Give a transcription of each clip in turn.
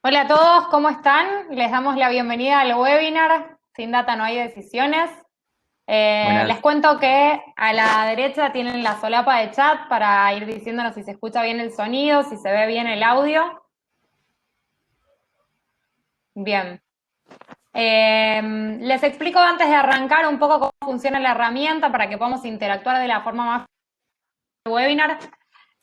Hola a todos, ¿cómo están? Les damos la bienvenida al webinar Sin Data no hay decisiones. Les Buenas. cuento que a la derecha tienen la solapa de chat para ir diciéndonos si se escucha bien el sonido, si se ve bien el audio. Bien. Les explico antes de arrancar un poco cómo funciona la herramienta para que podamos interactuar de la forma más del webinar.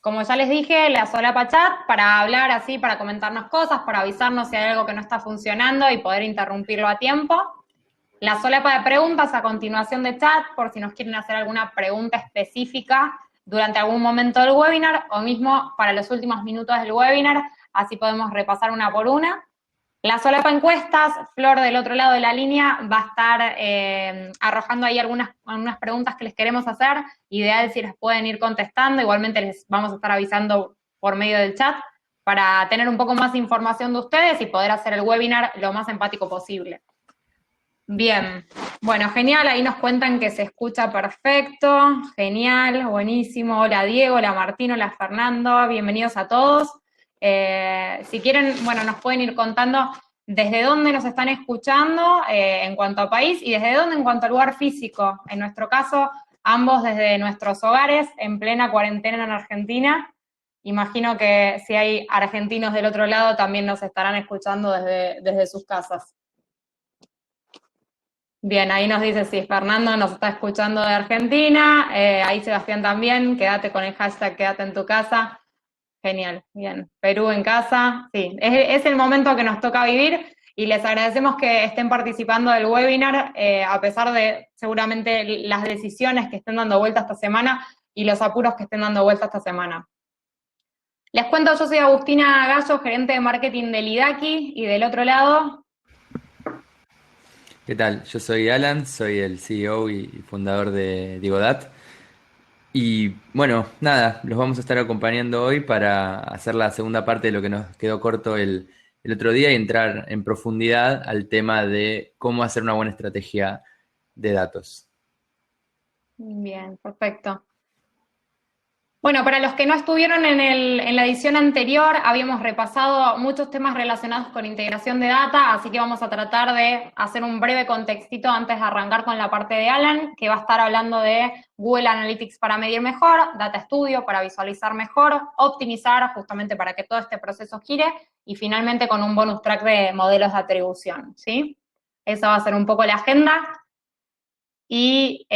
Como ya les dije, la solapa chat para hablar así, para comentarnos cosas, para avisarnos si hay algo que no está funcionando y poder interrumpirlo a tiempo. La solapa de preguntas a continuación de chat, por si nos quieren hacer alguna pregunta específica durante algún momento del webinar o mismo para los últimos minutos del webinar, así podemos repasar una por una. La solapa encuestas, Flor del otro lado de la línea va a estar arrojando ahí algunas preguntas que les queremos hacer, ideal si les pueden ir contestando, igualmente les vamos a estar avisando por medio del chat para tener un poco más de información de ustedes y poder hacer el webinar lo más empático posible. Bien, bueno, genial, ahí nos cuentan que se escucha perfecto, genial, buenísimo. Hola Diego, hola Martín, hola Fernando, bienvenidos a todos. Si quieren, bueno, nos pueden ir contando desde dónde nos están escuchando en cuanto a país y desde dónde en cuanto a lugar físico. En nuestro caso, ambos desde nuestros hogares, en plena cuarentena en Argentina. Imagino que si hay argentinos del otro lado también nos estarán escuchando desde sus casas. Bien, ahí nos dice si Fernando nos está escuchando de Argentina, ahí Sebastián también, quédate con el hashtag quédate en tu casa. Genial, bien. Perú en casa, sí, es el momento que nos toca vivir y les agradecemos que estén participando del webinar, a pesar de seguramente las decisiones que estén dando vuelta esta semana y los apuros que estén dando vuelta esta semana. Les cuento, yo soy Agustina Gallo, gerente de marketing del IDAKI, y del otro lado, ¿Qué tal? Yo soy Alan, soy el CEO y fundador de Digodat. Y bueno, nada, los vamos a estar acompañando hoy para hacer la segunda parte de lo que nos quedó corto el otro día y entrar en profundidad al tema de cómo hacer una buena estrategia de datos. bien, perfecto. Bueno, para los que no estuvieron en la edición anterior, habíamos repasado muchos temas relacionados con integración de data, así que vamos a tratar de hacer un breve contextito antes de arrancar con la parte de Alan, que va a estar hablando de Google Analytics para medir mejor, Data Studio para visualizar mejor, optimizar justamente para que todo este proceso gire, y finalmente con un bonus track de modelos de atribución, ¿sí? Esa va a ser un poco la agenda. Y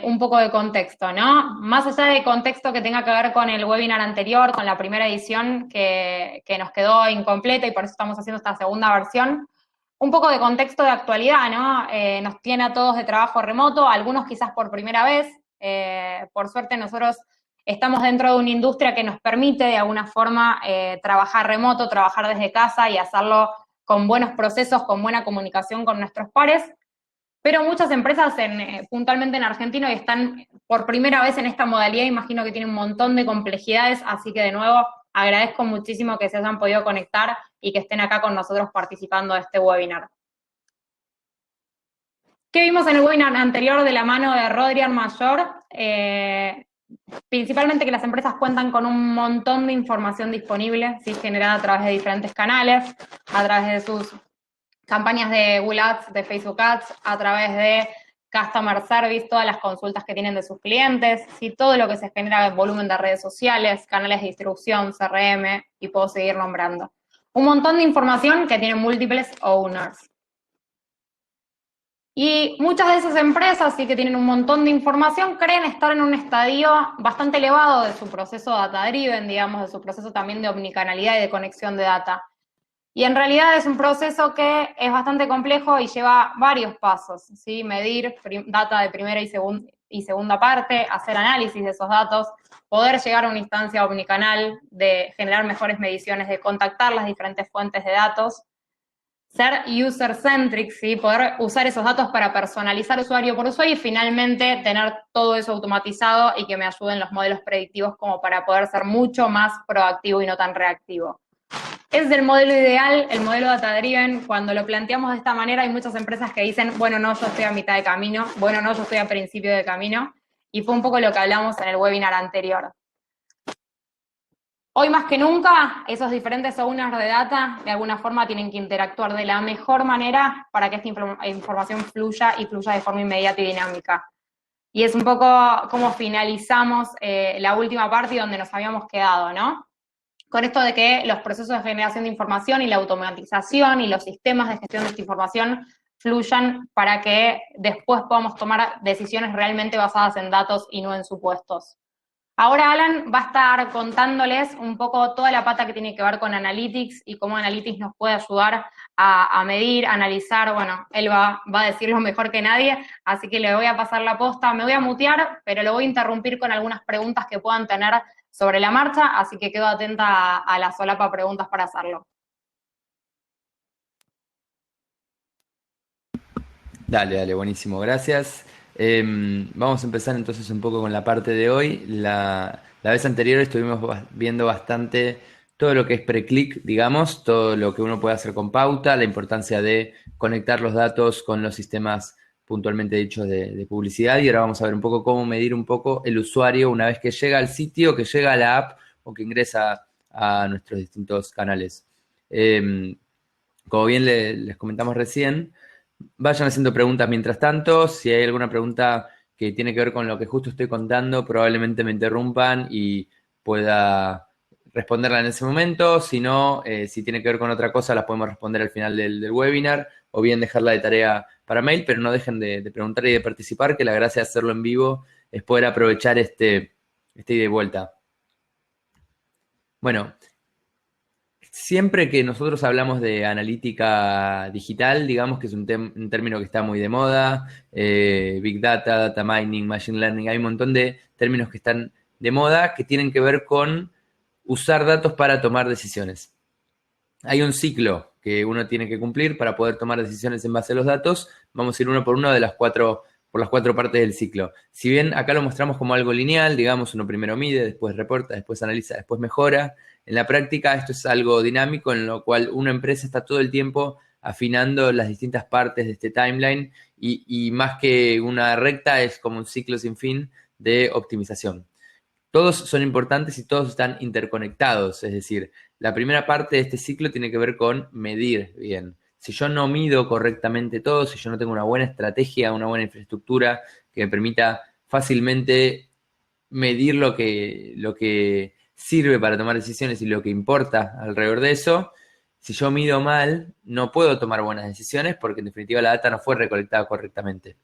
un poco de contexto, ¿no? Más allá de contexto que tenga que ver con el webinar anterior, con la primera edición que nos quedó incompleta y por eso estamos haciendo esta segunda versión, un poco de contexto de actualidad, ¿no? Nos tiene a todos de trabajo remoto, algunos quizás por primera vez. Por suerte nosotros estamos dentro de una industria que nos permite de alguna forma trabajar remoto, trabajar desde casa y hacerlo con buenos procesos, con buena comunicación con nuestros pares. Pero muchas empresas puntualmente en Argentina están por primera vez en esta modalidad, imagino que tienen un montón de complejidades, así que de nuevo agradezco muchísimo que se hayan podido conectar y que estén acá con nosotros participando de este webinar. ¿Qué vimos en el webinar anterior de la mano de Rodrián Mayor? Principalmente que las empresas cuentan con un montón de información disponible, ¿sí? Generada a través de diferentes canales, a través de sus campañas de Google Ads, de Facebook Ads, a través de Customer Service, todas las consultas que tienen de sus clientes, ¿sí? Todo lo que se genera en volumen de redes sociales, canales de distribución, CRM, y puedo seguir nombrando. Un montón de información que tienen múltiples owners. Y muchas de esas empresas, sí que tienen un montón de información, creen estar en un estadio bastante elevado de su proceso data-driven, digamos, de su proceso también de omnicanalidad y de conexión de data. Y en realidad es un proceso que es bastante complejo y lleva varios pasos, ¿sí? Medir data de primera y segunda parte, hacer análisis de esos datos, poder llegar a una instancia omnicanal, de generar mejores mediciones, de contactar las diferentes fuentes de datos, ser user-centric, ¿sí? Poder usar esos datos para personalizar usuario por usuario y finalmente tener todo eso automatizado y que me ayuden los modelos predictivos como para poder ser mucho más proactivo y no tan reactivo. Es el modelo ideal, el modelo data-driven. Cuando lo planteamos de esta manera, hay muchas empresas que dicen, bueno, no, yo estoy a mitad de camino, bueno, no, yo estoy a principio de camino, y fue un poco lo que hablamos en el webinar anterior. Hoy más que nunca, esos diferentes owners de data de alguna forma tienen que interactuar de la mejor manera para que esta información fluya y fluya de forma inmediata y dinámica. Y es un poco como finalizamos la última parte donde nos habíamos quedado, ¿no? Con esto de que los procesos de generación de información y la automatización y los sistemas de gestión de esta información fluyan para que después podamos tomar decisiones realmente basadas en datos y no en supuestos. Ahora Alan va a estar contándoles un poco toda la pata que tiene que ver con Analytics y cómo Analytics nos puede ayudar a medir, a analizar. Bueno, él va a decirlo mejor que nadie, así que le voy a pasar la posta. Me voy a mutear, pero lo voy a interrumpir con algunas preguntas que puedan tener sobre la marcha, así que quedo atenta a la solapa preguntas para hacerlo. Dale, dale, buenísimo, gracias. Vamos a empezar entonces un poco con la parte de hoy. La vez anterior estuvimos viendo bastante todo lo que es pre-click, digamos, todo lo que uno puede hacer con pauta, la importancia de conectar los datos con los sistemas puntualmente dichos de publicidad, y ahora vamos a ver un poco cómo medir un poco el usuario una vez que llega al sitio, que llega a la app o que ingresa a nuestros distintos canales. Como bien les comentamos recién, vayan haciendo preguntas mientras tanto. Si hay alguna pregunta que tiene que ver con lo que justo estoy contando, probablemente me interrumpan y pueda responderla en ese momento. Si no, si tiene que ver con otra cosa, las podemos responder al final del webinar o bien dejarla de tarea para mail, pero no dejen de preguntar y de participar, que la gracia de hacerlo en vivo es poder aprovechar este ida y vuelta. Bueno, siempre que nosotros hablamos de analítica digital, digamos que es un término que está muy de moda, Big Data, Data Mining, Machine Learning, hay un montón de términos que están de moda que tienen que ver con usar datos para tomar decisiones. Hay un ciclo que uno tiene que cumplir para poder tomar decisiones en base a los datos. Vamos a ir uno por uno por las cuatro partes del ciclo. Si bien acá lo mostramos como algo lineal, digamos, uno primero mide, después reporta, después analiza, después mejora. En la práctica esto es algo dinámico en lo cual una empresa está todo el tiempo afinando las distintas partes de este timeline y más que una recta es como un ciclo sin fin de optimización. Todos son importantes y todos están interconectados, es decir, la primera parte de este ciclo tiene que ver con medir bien. Si yo no mido correctamente todo, si yo no tengo una buena estrategia, una buena infraestructura que me permita fácilmente medir lo que sirve para tomar decisiones y lo que importa alrededor de eso, si yo mido mal, no puedo tomar buenas decisiones porque en definitiva la data no fue recolectada correctamente.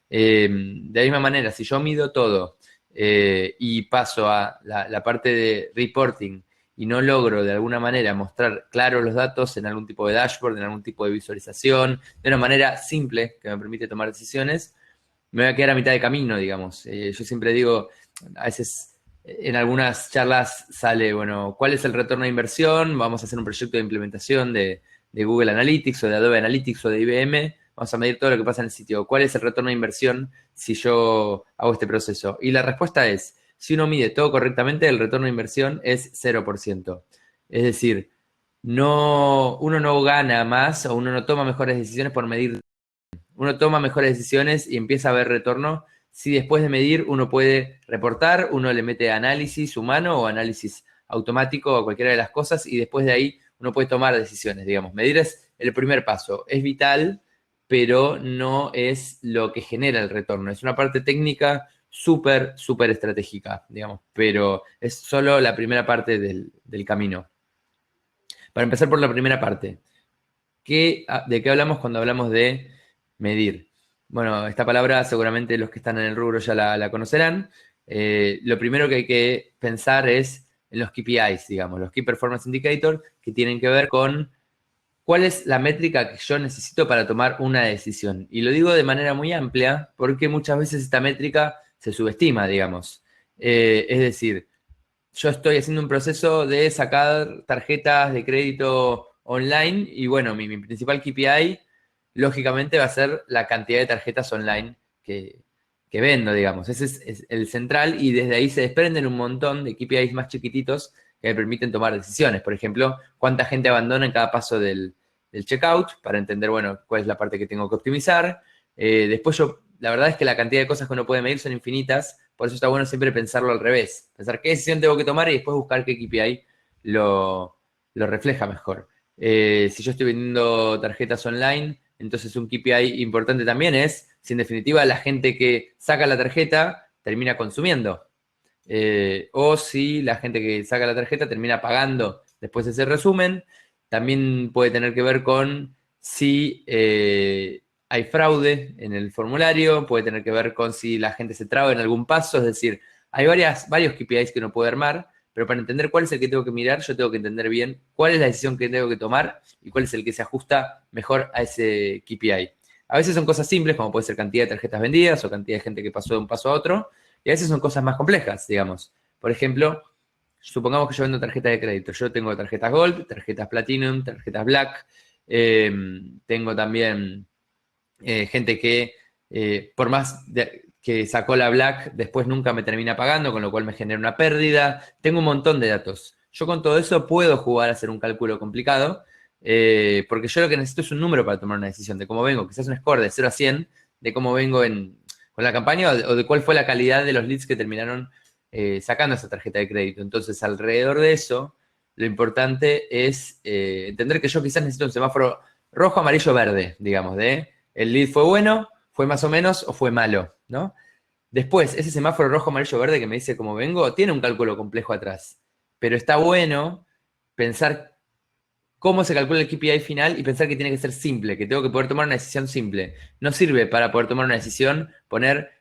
De la misma manera, si yo mido todo y paso a la parte de reporting y no logro de alguna manera mostrar claros los datos en algún tipo de dashboard, en algún tipo de visualización, de una manera simple que me permite tomar decisiones, me voy a quedar a mitad de camino, digamos. Yo siempre digo, a veces en algunas charlas sale, bueno, ¿cuál es el retorno de inversión? Vamos a hacer un proyecto de implementación de Google Analytics o de Adobe Analytics o de IBM. Vamos a medir todo lo que pasa en el sitio. ¿Cuál es el retorno de inversión si yo hago este proceso? Y la respuesta es, si uno mide todo correctamente, el retorno de inversión es 0%. Es decir, uno no gana más o uno no toma mejores decisiones por medir. Uno toma mejores decisiones y empieza a ver retorno si después de medir uno puede reportar, uno le mete análisis humano o análisis automático a cualquiera de las cosas y después de ahí uno puede tomar decisiones, digamos. Medir es el primer paso. Es vital, pero no es lo que genera el retorno. Es una parte técnica súper, súper estratégica, digamos, pero es solo la primera parte del camino. Para empezar por la primera parte, ¿de qué hablamos cuando hablamos de medir? Bueno, esta palabra seguramente los que están en el rubro ya la conocerán. Lo primero que hay que pensar es en los KPIs, digamos, los Key Performance Indicators, que tienen que ver con cuál es la métrica que yo necesito para tomar una decisión. Y lo digo de manera muy amplia porque muchas veces esta métrica se subestima, digamos. Es decir, yo estoy haciendo un proceso de sacar tarjetas de crédito online y bueno, mi principal KPI lógicamente va a ser la cantidad de tarjetas online que vendo, digamos. Ese es el central y desde ahí se desprenden un montón de KPIs más chiquititos que me permiten tomar decisiones. Por ejemplo, cuánta gente abandona en cada paso del checkout para entender, bueno, cuál es la parte que tengo que optimizar. Después la verdad es que la cantidad de cosas que uno puede medir son infinitas, por eso está bueno siempre pensarlo al revés. Pensar qué decisión tengo que tomar y después buscar qué KPI lo refleja mejor. Si yo estoy vendiendo tarjetas online, entonces un KPI importante también es si en definitiva la gente que saca la tarjeta termina consumiendo. O si la gente que saca la tarjeta termina pagando después de ese resumen. También puede tener que ver con si hay fraude en el formulario, puede tener que ver con si la gente se traba en algún paso, es decir, hay varios KPIs que uno puede armar, pero para entender cuál es el que tengo que mirar, yo tengo que entender bien cuál es la decisión que tengo que tomar y cuál es el que se ajusta mejor a ese KPI. A veces son cosas simples, como puede ser cantidad de tarjetas vendidas o cantidad de gente que pasó de un paso a otro, y a veces son cosas más complejas, digamos. Por ejemplo, supongamos que yo vendo tarjetas de crédito. Yo tengo tarjetas Gold, tarjetas Platinum, tarjetas Black. Tengo también gente que, por más que sacó la Black, después nunca me termina pagando, con lo cual me genera una pérdida. Tengo un montón de datos. Yo con todo eso puedo jugar a hacer un cálculo complicado, porque yo lo que necesito es un número para tomar una decisión de cómo vengo, quizás un score de 0 a 100, de cómo vengo con la campaña o de cuál fue la calidad de los leads que terminaron sacando esa tarjeta de crédito. Entonces, alrededor de eso, lo importante es entender que yo quizás necesito un semáforo rojo, amarillo, verde, digamos, de el lead fue bueno, fue más o menos o fue malo, ¿no? Después, ese semáforo rojo, amarillo, verde que me dice cómo vengo, tiene un cálculo complejo atrás. Pero está bueno pensar cómo se calcula el KPI final y pensar que tiene que ser simple, que tengo que poder tomar una decisión simple. No sirve para poder tomar una decisión poner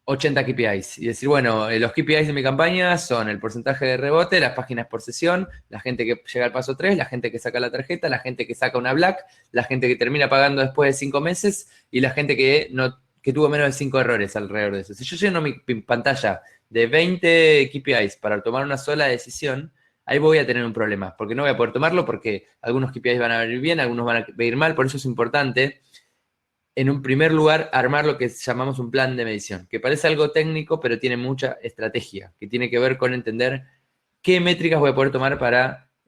80 KPIs y decir, bueno, los KPIs de mi campaña son el porcentaje de rebote, las páginas por sesión, la gente que llega al paso 3, la gente que saca la tarjeta, la gente que saca una Black, la gente que termina pagando después de 5 meses y la gente que, no, que tuvo menos de 5 errores alrededor de eso. Si yo lleno mi pantalla de 20 KPIs para tomar una sola decisión, ahí voy a tener un problema, porque no voy a poder tomarlo porque algunos KPIs van a venir bien, algunos van a ir mal, por eso es importante en un primer lugar, armar lo que llamamos un plan de medición, que parece algo técnico, pero tiene mucha estrategia, que tiene que ver con entender qué métricas voy a poder tomar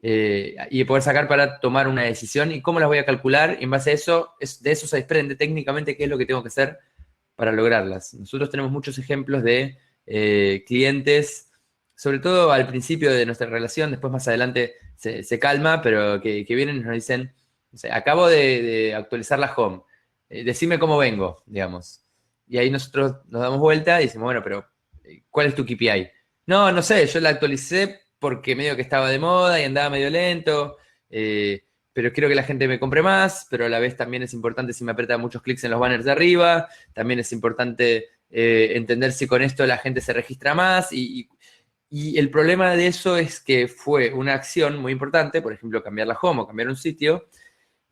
y poder sacar para tomar una decisión y cómo las voy a calcular. Y en base a eso, de eso se desprende técnicamente qué es lo que tengo que hacer para lograrlas. Nosotros tenemos muchos ejemplos de clientes, sobre todo al principio de nuestra relación, después más adelante se calma, pero que vienen y nos dicen, o sea, acabo de actualizar la home, decime cómo vengo, digamos. Y ahí nosotros nos damos vuelta y decimos, bueno, pero ¿cuál es tu KPI? No, no sé, yo la actualicé porque medio que estaba de moda y andaba medio lento, pero quiero que la gente me compre más, pero a la vez también es importante si me aprieta muchos clics en los banners de arriba, también es importante entender si con esto la gente se registra más y el problema de eso es que fue una acción muy importante, por ejemplo, cambiar la home o cambiar un sitio,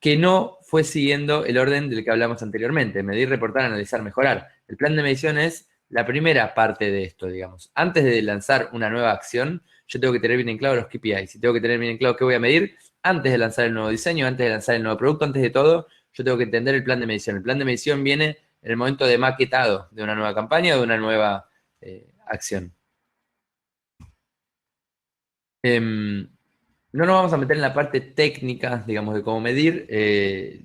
que no fue siguiendo el orden del que hablamos anteriormente, medir, reportar, analizar, mejorar. El plan de medición es la primera parte de esto, digamos. Antes de lanzar una nueva acción, yo tengo que tener bien en claro los KPIs y tengo que tener bien en claro qué voy a medir antes de lanzar el nuevo diseño, antes de lanzar el nuevo producto, antes de todo, yo tengo que entender el plan de medición. El plan de medición viene en el momento de maquetado de una nueva campaña o de una nueva acción. No nos vamos a meter en la parte técnica, digamos, de cómo medir.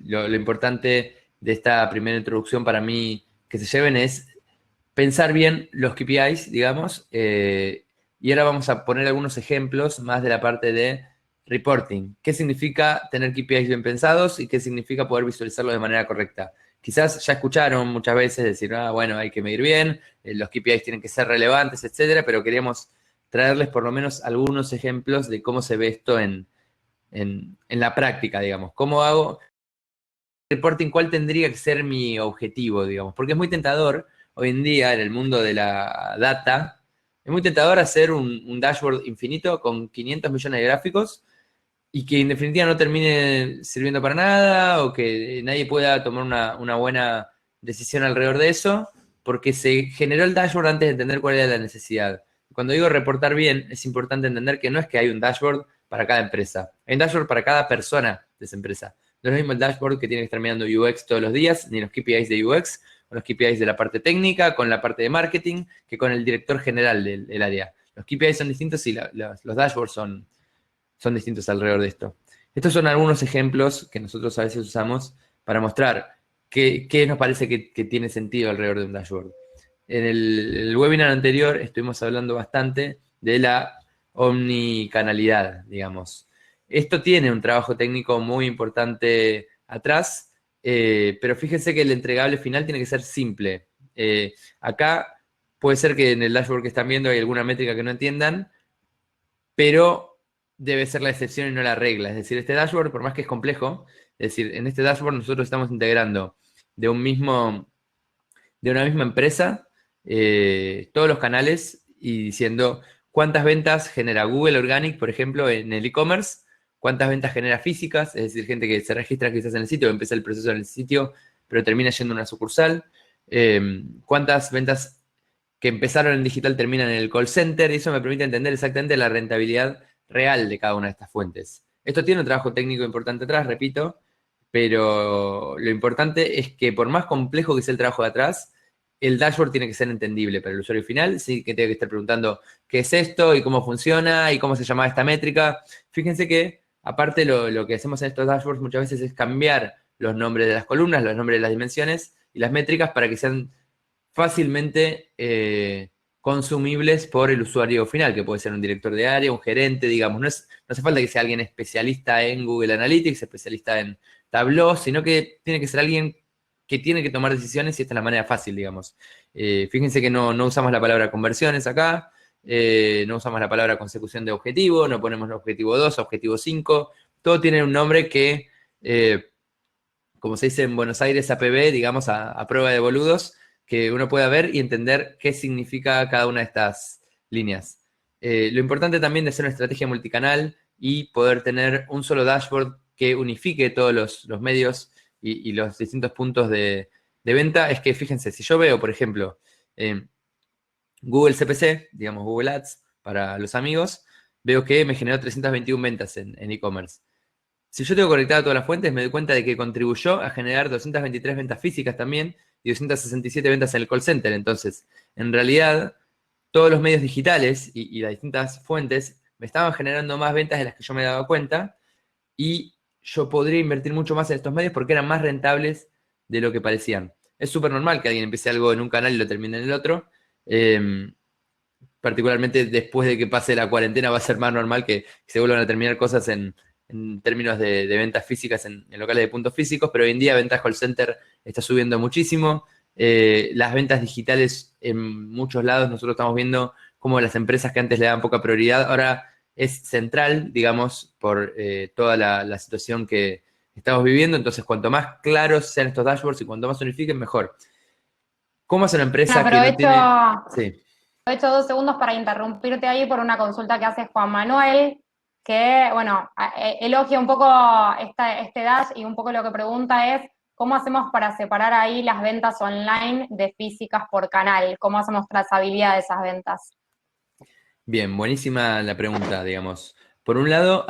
Lo importante de esta primera introducción para mí que se lleven es pensar bien los KPIs, digamos, y ahora vamos a poner algunos ejemplos más de la parte de reporting. ¿Qué significa tener KPIs bien pensados y qué significa poder visualizarlos de manera correcta? Quizás ya escucharon muchas veces decir, bueno, hay que medir bien, los KPIs tienen que ser relevantes, etcétera, pero queríamos traerles por lo menos algunos ejemplos de cómo se ve esto en la práctica, digamos. ¿Cómo hago reporting? ¿Cuál tendría que ser mi objetivo, digamos? Porque es muy tentador hoy en día en el mundo de la data, es muy tentador hacer un dashboard infinito con 500 millones de gráficos y que en definitiva no termine sirviendo para nada o que nadie pueda tomar una buena decisión alrededor de eso porque se generó el dashboard antes de entender cuál era la necesidad. Cuando digo reportar bien, es importante entender que no es que hay un dashboard para cada empresa, hay un dashboard para cada persona de esa empresa. No es lo mismo el dashboard que tiene que estar mirando UX todos los días, ni los KPIs de UX, o los KPIs de la parte técnica, con la parte de marketing, que con el director general del área. Los KPIs son distintos y los dashboards son distintos alrededor de esto. Estos son algunos ejemplos que nosotros a veces usamos para mostrar qué nos parece que tiene sentido alrededor de un dashboard. En el webinar anterior estuvimos hablando bastante de la omnicanalidad, digamos. Esto tiene un trabajo técnico muy importante atrás, pero fíjense que el entregable final tiene que ser simple. Acá puede ser que en el dashboard que están viendo hay alguna métrica que no entiendan, pero debe ser la excepción y no la regla. Es decir, este dashboard, por más que es complejo, es decir, en este dashboard nosotros estamos integrando de de una misma empresa todos los canales y diciendo cuántas ventas genera Google Organic, por ejemplo, en el e-commerce, cuántas ventas genera físicas, es decir, gente que se registra quizás en el sitio, empieza el proceso en el sitio, pero termina yendo a una sucursal, cuántas ventas que empezaron en digital terminan en el call center, y eso me permite entender exactamente la rentabilidad real de cada una de estas fuentes. Esto tiene un trabajo técnico importante atrás, repito, pero lo importante es que por más complejo que sea el trabajo de atrás, el dashboard tiene que ser entendible para el usuario final, sí que tiene que estar preguntando qué es esto y cómo funciona y cómo se llama esta métrica. Fíjense que, aparte, lo que hacemos en estos dashboards muchas veces es cambiar los nombres de las columnas, los nombres de las dimensiones y las métricas para que sean fácilmente consumibles por el usuario final, que puede ser un director de área, un gerente, digamos. No hace falta que sea alguien especialista en Google Analytics, especialista en Tableau, sino que tiene que ser alguien que tiene que tomar decisiones y esta es la manera fácil, digamos. Fíjense que no usamos la palabra conversiones acá, no usamos la palabra consecución de objetivo, no ponemos objetivo 2, objetivo 5, todo tiene un nombre que, como se dice en Buenos Aires, APB, digamos, a prueba de boludos, que uno pueda ver y entender qué significa cada una de estas líneas. Lo importante también de hacer una estrategia multicanal y poder tener un solo dashboard que unifique todos los medios y los distintos puntos de venta es que, fíjense, si yo veo, por ejemplo, Google CPC, digamos Google Ads para los amigos, veo que me generó 321 ventas en e-commerce. Si yo tengo conectada todas las fuentes, me doy cuenta de que contribuyó a generar 223 ventas físicas también y 267 ventas en el call center. Entonces, en realidad, todos los medios digitales y las distintas fuentes me estaban generando más ventas de las que yo me daba cuenta y yo podría invertir mucho más en estos medios porque eran más rentables de lo que parecían. Es súper normal que alguien empiece algo en un canal y lo termine en el otro. Particularmente después de que pase la cuarentena va a ser más normal que se vuelvan a terminar cosas en términos de ventas físicas en locales de puntos físicos, pero hoy en día ventas call center está subiendo muchísimo. Las ventas digitales en muchos lados nosotros estamos viendo cómo las empresas que antes le daban poca prioridad ahora es central, digamos, por toda la situación que estamos viviendo. Entonces, cuanto más claros sean estos dashboards y cuanto más unifiquen, mejor. ¿Cómo es una empresa que no Aprovecho, tiene... Sí. aprovecho 2 segundos para interrumpirte ahí por una consulta que hace Juan Manuel, que, bueno, elogia un poco este dash y un poco lo que pregunta es, ¿cómo hacemos para separar ahí las ventas online de físicas por canal? ¿Cómo hacemos trazabilidad de esas ventas? Bien, buenísima la pregunta, digamos. Por un lado,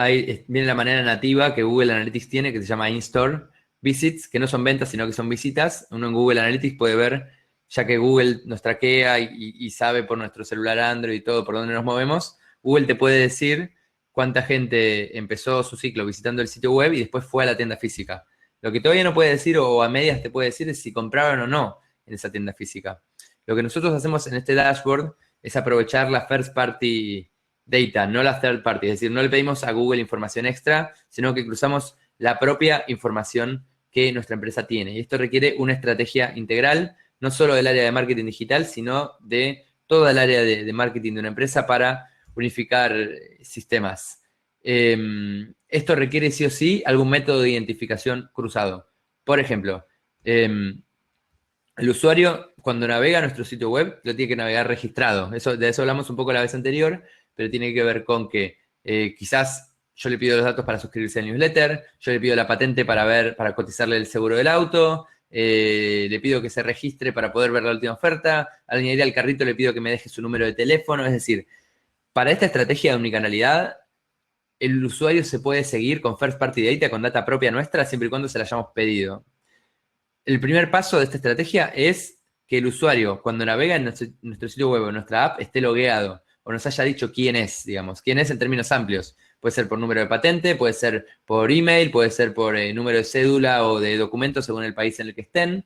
viene la manera nativa que Google Analytics tiene, que se llama In-Store Visits, que no son ventas, sino que son visitas. Uno en Google Analytics puede ver, ya que Google nos traquea y sabe por nuestro celular Android y todo por dónde nos movemos, Google te puede decir cuánta gente empezó su ciclo visitando el sitio web y después fue a la tienda física. Lo que todavía no puede decir o a medias te puede decir es si compraron o no en esa tienda física. Lo que nosotros hacemos en este dashboard es aprovechar la first party data, no la third party. Es decir, no le pedimos a Google información extra, sino que cruzamos la propia información que nuestra empresa tiene. Y esto requiere una estrategia integral, no solo del área de marketing digital, sino de toda el área de marketing de una empresa para unificar sistemas. Esto requiere sí o sí algún método de identificación cruzado. Por ejemplo, el usuario, cuando navega a nuestro sitio web, lo tiene que navegar registrado. De eso hablamos un poco la vez anterior, pero tiene que ver con que quizás yo le pido los datos para suscribirse al newsletter, yo le pido la patente para cotizarle el seguro del auto, le pido que se registre para poder ver la última oferta, al añadir al carrito le pido que me deje su número de teléfono. Es decir, para esta estrategia de omnicanalidad, el usuario se puede seguir con first party data, con data propia nuestra, siempre y cuando se la hayamos pedido. El primer paso de esta estrategia es que el usuario, cuando navega en nuestro sitio web o en nuestra app, esté logueado o nos haya dicho quién es, digamos. Quién es en términos amplios. Puede ser por número de patente, puede ser por email, puede ser por número de cédula o de documento según el país en el que estén.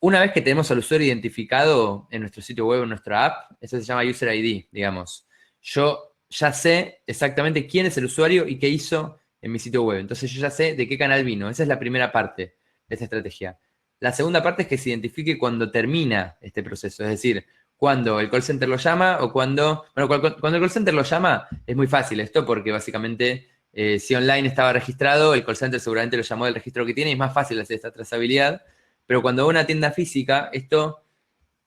Una vez que tenemos al usuario identificado en nuestro sitio web o en nuestra app, eso se llama User ID, digamos. Yo ya sé exactamente quién es el usuario y qué hizo en mi sitio web. Entonces yo ya sé de qué canal vino. Esa es la primera parte de esta estrategia. La segunda parte es que se identifique cuando termina este proceso. Es decir, cuando el call center lo llama o cuando... Bueno, cuando el call center lo llama es muy fácil esto porque básicamente si online estaba registrado, el call center seguramente lo llamó del registro que tiene y es más fácil hacer esta trazabilidad. Pero cuando va a una tienda física, esto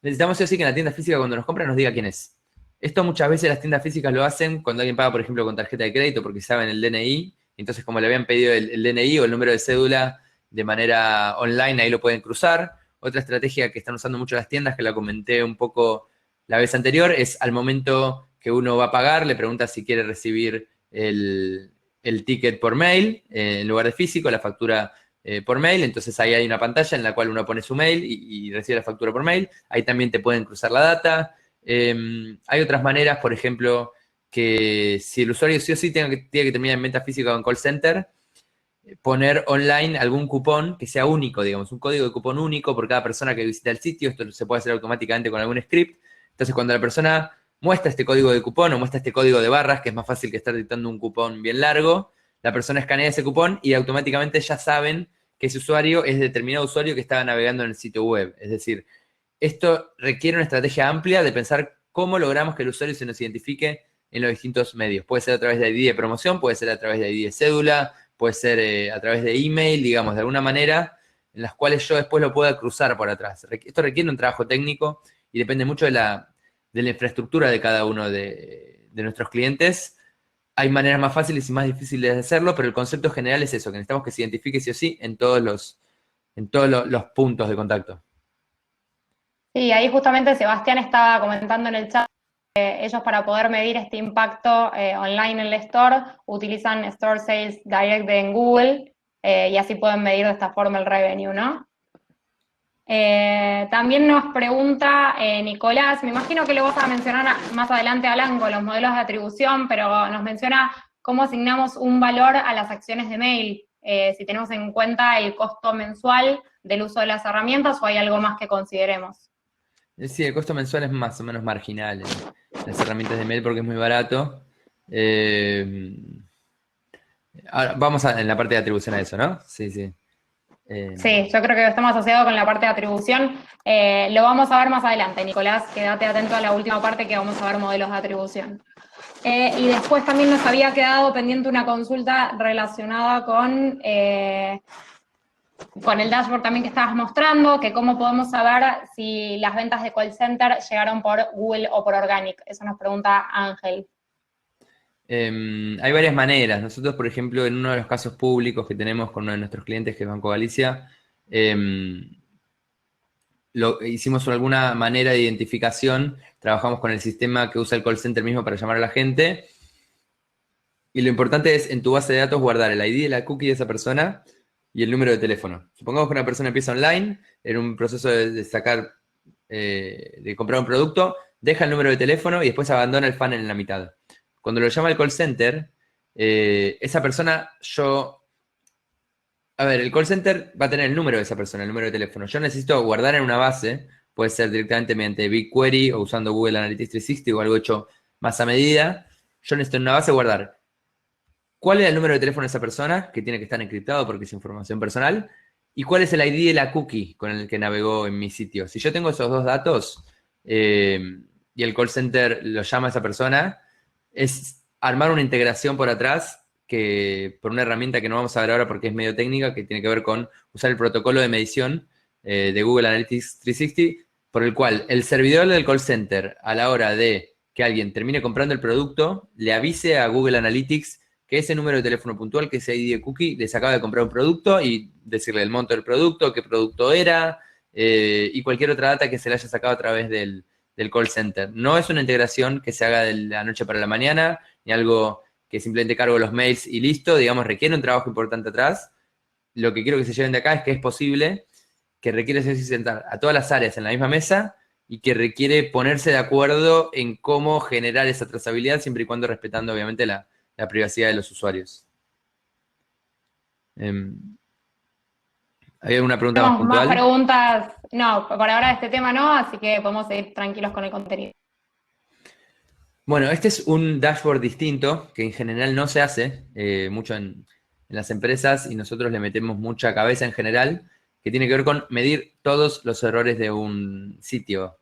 necesitamos sí o sí que en la tienda física cuando nos compra nos diga quién es. Esto muchas veces las tiendas físicas lo hacen cuando alguien paga, por ejemplo, con tarjeta de crédito porque saben el DNI. Entonces, como le habían pedido el DNI o el número de cédula de manera online, ahí lo pueden cruzar. Otra estrategia que están usando mucho las tiendas, que la comenté un poco la vez anterior, es al momento que uno va a pagar, le pregunta si quiere recibir el ticket por mail en lugar de físico, la factura por mail. Entonces ahí hay una pantalla en la cual uno pone su mail y recibe la factura por mail. Ahí también te pueden cruzar la data. Hay otras maneras, por ejemplo, que si el usuario sí o sí tiene que terminar en venta física o en call center, poner online algún cupón que sea único, digamos, un código de cupón único por cada persona que visita el sitio. Esto se puede hacer automáticamente con algún script. Entonces, cuando la persona muestra este código de cupón o muestra este código de barras, que es más fácil que estar dictando un cupón bien largo, la persona escanea ese cupón y automáticamente ya saben que ese usuario es determinado usuario que estaba navegando en el sitio web. Es decir, esto requiere una estrategia amplia de pensar cómo logramos que el usuario se nos identifique en los distintos medios. Puede ser a través de ID de promoción, puede ser a través de ID de cédula, puede ser a través de email, digamos, de alguna manera, en las cuales yo después lo pueda cruzar por atrás. Esto requiere un trabajo técnico y depende mucho de la infraestructura de cada uno de nuestros clientes. Hay maneras más fáciles y más difíciles de hacerlo, pero el concepto general es eso, que necesitamos que se identifique sí o sí en todos los puntos de contacto. Sí, ahí justamente Sebastián estaba comentando en el chat que ellos para poder medir este impacto online en el store utilizan Store Sales Direct en Google y así pueden medir de esta forma el revenue, ¿no? También nos pregunta Nicolás, me imagino que lo vas a mencionar más adelante, Alan, con los modelos de atribución, pero nos menciona cómo asignamos un valor a las acciones de mail, si tenemos en cuenta el costo mensual del uso de las herramientas o hay algo más que consideremos. Sí, el costo mensual es más o menos marginal en las herramientas de mail porque es muy barato. Eh, Ahora, vamos en la parte de atribución a eso, ¿no? Sí, sí. Sí, yo creo que está más asociado con la parte de atribución. Lo vamos a ver más adelante, Nicolás. Quédate atento a la última parte que vamos a ver modelos de atribución. Y después también nos había quedado pendiente una consulta relacionada con el dashboard también que estabas mostrando, que cómo podemos saber si las ventas de call center llegaron por Google o por Organic. Eso nos pregunta Ángel. Hay varias maneras. Nosotros, por ejemplo, en uno de los casos públicos que tenemos con uno de nuestros clientes, que es Banco Galicia, hicimos alguna manera de identificación. Trabajamos con el sistema que usa el call center mismo para llamar a la gente. Y lo importante es en tu base de datos guardar el ID de la cookie de esa persona y el número de teléfono. Supongamos que una persona empieza online en un proceso de sacar, de comprar un producto, deja el número de teléfono y después abandona el funnel en la mitad. Cuando lo llama el call center, esa persona, a ver, el call center va a tener el número de esa persona, el número de teléfono. Yo necesito guardar en una base, puede ser directamente mediante BigQuery o usando Google Analytics 360 o algo hecho más a medida. Yo necesito en una base guardar cuál es el número de teléfono de esa persona, que tiene que estar encriptado porque es información personal, y cuál es el ID de la cookie con el que navegó en mi sitio. Si yo tengo esos dos datos y el call center lo llama a esa persona, es armar una integración por atrás por una herramienta que no vamos a ver ahora porque es medio técnica, que tiene que ver con usar el protocolo de medición de Google Analytics 360, por el cual el servidor del call center, a la hora de que alguien termine comprando el producto, le avise a Google Analytics que ese número de teléfono puntual, que ese ID de cookie, les acaba de comprar un producto y decirle el monto del producto, qué producto era y cualquier otra data que se le haya sacado a través del call center. No es una integración que se haga de la noche para la mañana, ni algo que simplemente cargo los mails y listo, digamos, requiere un trabajo importante atrás. Lo que quiero que se lleven de acá es que es posible, que requiere sentar a todas las áreas en la misma mesa y que requiere ponerse de acuerdo en cómo generar esa trazabilidad, siempre y cuando respetando, obviamente, la privacidad de los usuarios. ¿Hay alguna pregunta más Tenemos más puntual? preguntas, no, por ahora de este tema no, así que podemos seguir tranquilos con el contenido. Bueno, este es un dashboard distinto que en general no se hace mucho en las empresas y nosotros le metemos mucha cabeza en general, que tiene que ver con medir todos los errores de un sitio.